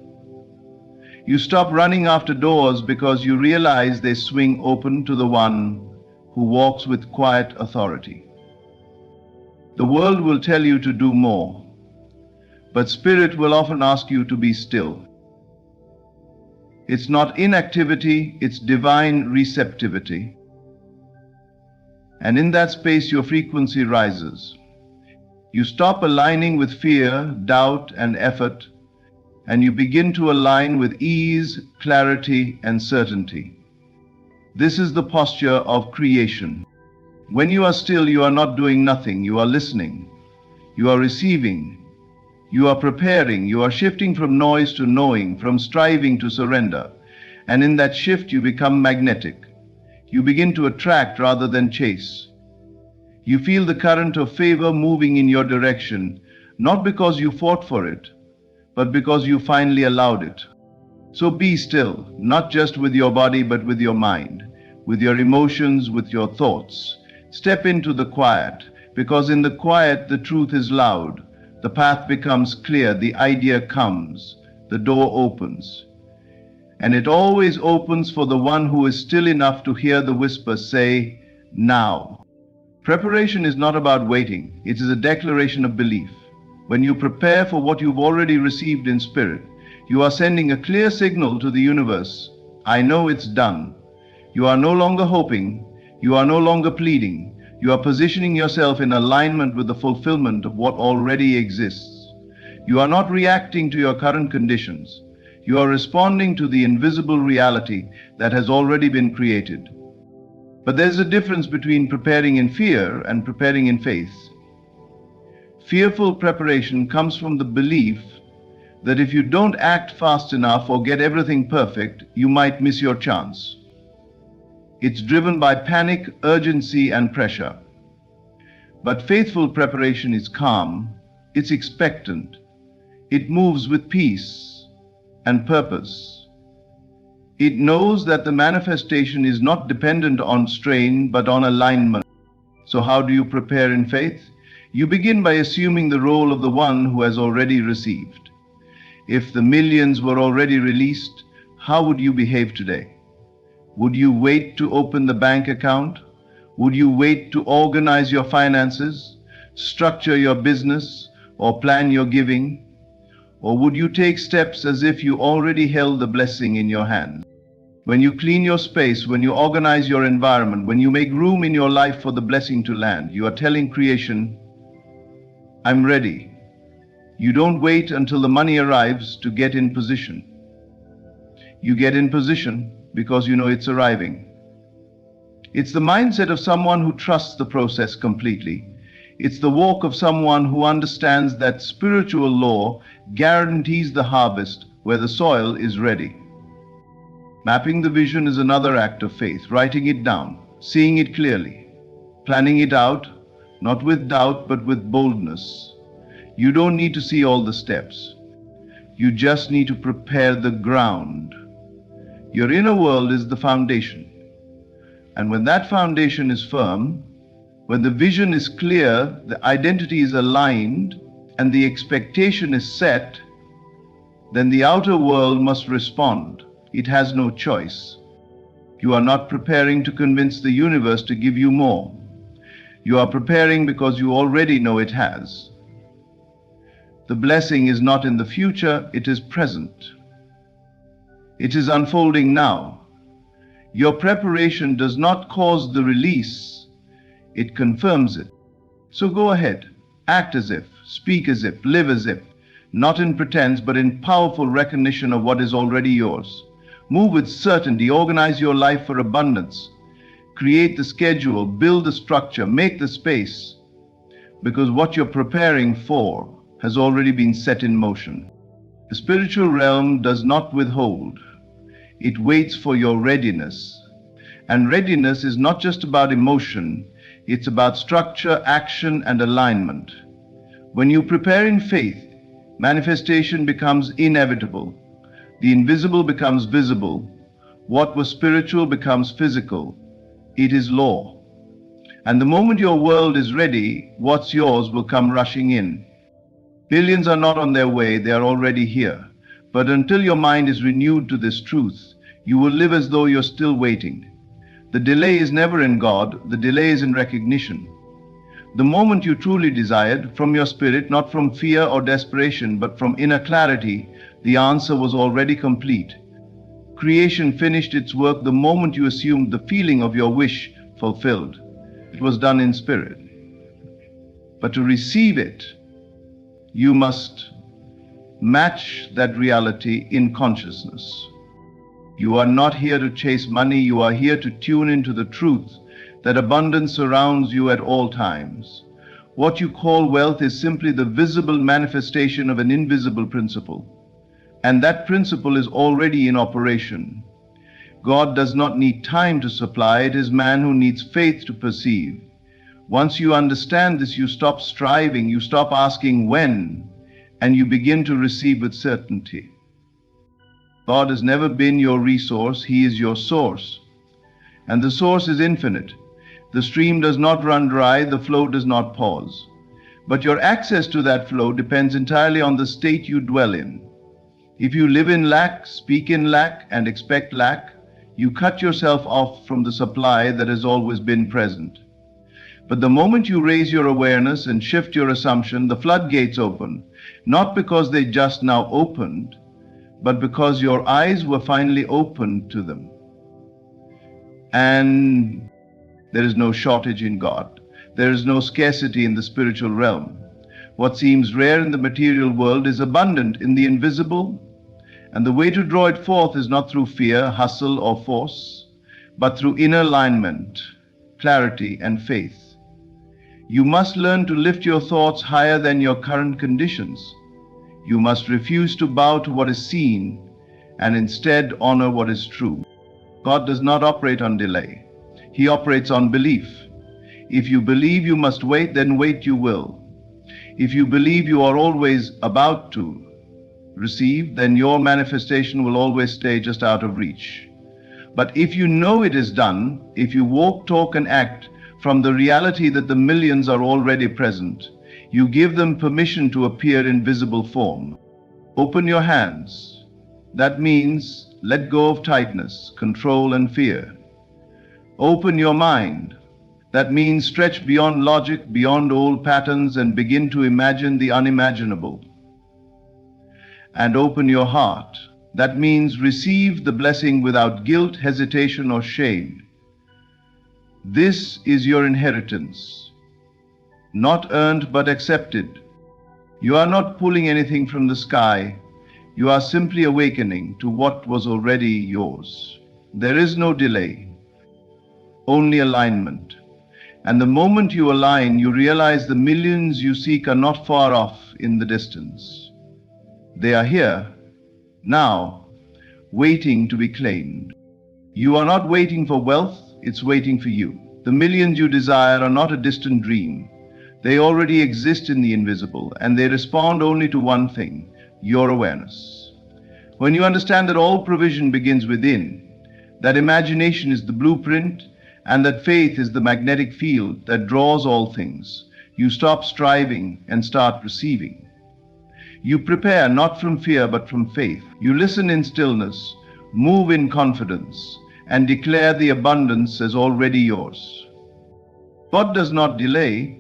S1: You stop running after doors because you realize they swing open to the one who walks with quiet authority. The world will tell you to do more, but spirit will often ask you to be still. It's not inactivity, it's divine receptivity. And in that space, your frequency rises. You stop aligning with fear, doubt, and effort, and you begin to align with ease, clarity, and certainty. This is the posture of creation. When you are still, you are not doing nothing. You are listening. You are receiving. You are preparing. You are shifting from noise to knowing, from striving to surrender. And in that shift, you become magnetic. You begin to attract rather than chase. You feel the current of favor moving in your direction, not because you fought for it, but because you finally allowed it. So be still, not just with your body, but with your mind, with your emotions, with your thoughts. Step into the quiet, because in the quiet the truth is loud, the path becomes clear, the idea comes, the door opens. And it always opens for the one who is still enough to hear the whisper say, now. Preparation is not about waiting, it is a declaration of belief. When you prepare for what you've already received in spirit, you are sending a clear signal to the universe. I know it's done. You are no longer hoping, you are no longer pleading, you are positioning yourself in alignment with the fulfillment of what already exists. You are not reacting to your current conditions. You are responding to the invisible reality that has already been created. But there's a difference between preparing in fear and preparing in faith. Fearful preparation comes from the belief that if you don't act fast enough or get everything perfect, you might miss your chance. It's driven by panic, urgency, and pressure. But faithful preparation is calm, it's expectant, it moves with peace and purpose. It knows that the manifestation is not dependent on strain, but on alignment. So how do you prepare in faith? You begin by assuming the role of the one who has already received. If the millions were already released, how would you behave today? Would you wait to open the bank account? Would you wait to organize your finances, structure your business, or plan your giving? Or would you take steps as if you already held the blessing in your hand? When you clean your space, when you organize your environment, when you make room in your life for the blessing to land, you are telling creation, I'm ready. You don't wait until the money arrives to get in position. You get in position because you know it's arriving. It's the mindset of someone who trusts the process completely. It's the walk of someone who understands that spiritual law guarantees the harvest where the soil is ready. Mapping the vision is another act of faith, writing it down, seeing it clearly, planning it out, not with doubt but with boldness. You don't need to see all the steps. You just need to prepare the ground. Your inner world is the foundation. And when that foundation is firm, when the vision is clear, the identity is aligned, and the expectation is set, then the outer world must respond. It has no choice. You are not preparing to convince the universe to give you more. You are preparing because you already know it has. The blessing is not in the future, it is present. It is unfolding now. Your preparation does not cause the release, it confirms it. So go ahead, act as if, speak as if, live as if, not in pretense but in powerful recognition of what is already yours. Move with certainty, organize your life for abundance. Create the schedule, build the structure, make the space, because what you're preparing for has already been set in motion. The spiritual realm does not withhold. It waits for your readiness. And readiness is not just about emotion, it's about structure, action, and alignment. When you prepare in faith, manifestation becomes inevitable. The invisible becomes visible. What was spiritual becomes physical. It is law. And the moment your world is ready, what's yours will come rushing in. Billions are not on their way, they are already here. But until your mind is renewed to this truth, you will live as though you're still waiting. The delay is never in God, the delay is in recognition. The moment you truly desired, from your spirit, not from fear or desperation, but from inner clarity, the answer was already complete. Creation finished its work the moment you assumed the feeling of your wish fulfilled. It was done in spirit. But to receive it, you must match that reality in consciousness. You are not here to chase money, you are here to tune into the truth that abundance surrounds you at all times. What you call wealth is simply the visible manifestation of an invisible principle. And that principle is already in operation. God does not need time to supply, it is man who needs faith to perceive. Once you understand this, you stop striving, you stop asking when, and you begin to receive with certainty. God has never been your resource, He is your source. And the source is infinite. The stream does not run dry, the flow does not pause. But your access to that flow depends entirely on the state you dwell in. If you live in lack, speak in lack, and expect lack, you cut yourself off from the supply that has always been present. But the moment you raise your awareness and shift your assumption, the floodgates open, not because they just now opened, but because your eyes were finally opened to them. And there is no shortage in God. There is no scarcity in the spiritual realm. What seems rare in the material world is abundant in the invisible, and the way to draw it forth is not through fear, hustle, or force, but through inner alignment, clarity, and faith. You must learn to lift your thoughts higher than your current conditions. You must refuse to bow to what is seen and instead honor what is true. God does not operate on delay. He operates on belief. If you believe you must wait, then wait you will. If you believe you are always about to receive, then your manifestation will always stay just out of reach. But if you know it is done, if you walk, talk, and act from the reality that the millions are already present, you give them permission to appear in visible form. Open your hands. That means let go of tightness, control, and fear. Open your mind. That means stretch beyond logic, beyond old patterns, and begin to imagine the unimaginable. And open your heart. That means receive the blessing without guilt, hesitation, or shame. This is your inheritance, not earned but accepted. You are not pulling anything from the sky. You are simply awakening to what was already yours. There is no delay, only alignment. And the moment you align, you realize the millions you seek are not far off in the distance. They are here, now, waiting to be claimed. You are not waiting for wealth, it's waiting for you. The millions you desire are not a distant dream. They already exist in the invisible, and they respond only to one thing, your awareness. When you understand that all provision begins within, that imagination is the blueprint, and that faith is the magnetic field that draws all things, you stop striving and start receiving. You prepare not from fear but from faith. You listen in stillness, move in confidence, and declare the abundance as already yours. God does not delay.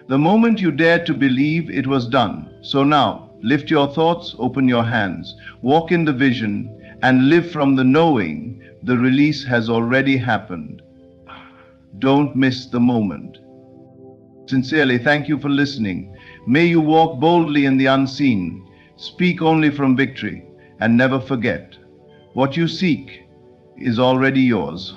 S1: The moment you dare to believe, it was done. So now, lift your thoughts, open your hands, walk in the vision, and live from the knowing the release has already happened. Don't miss the moment. Sincerely, thank you for listening. May you walk boldly in the unseen, speak only from victory, and never forget, what you seek is already yours.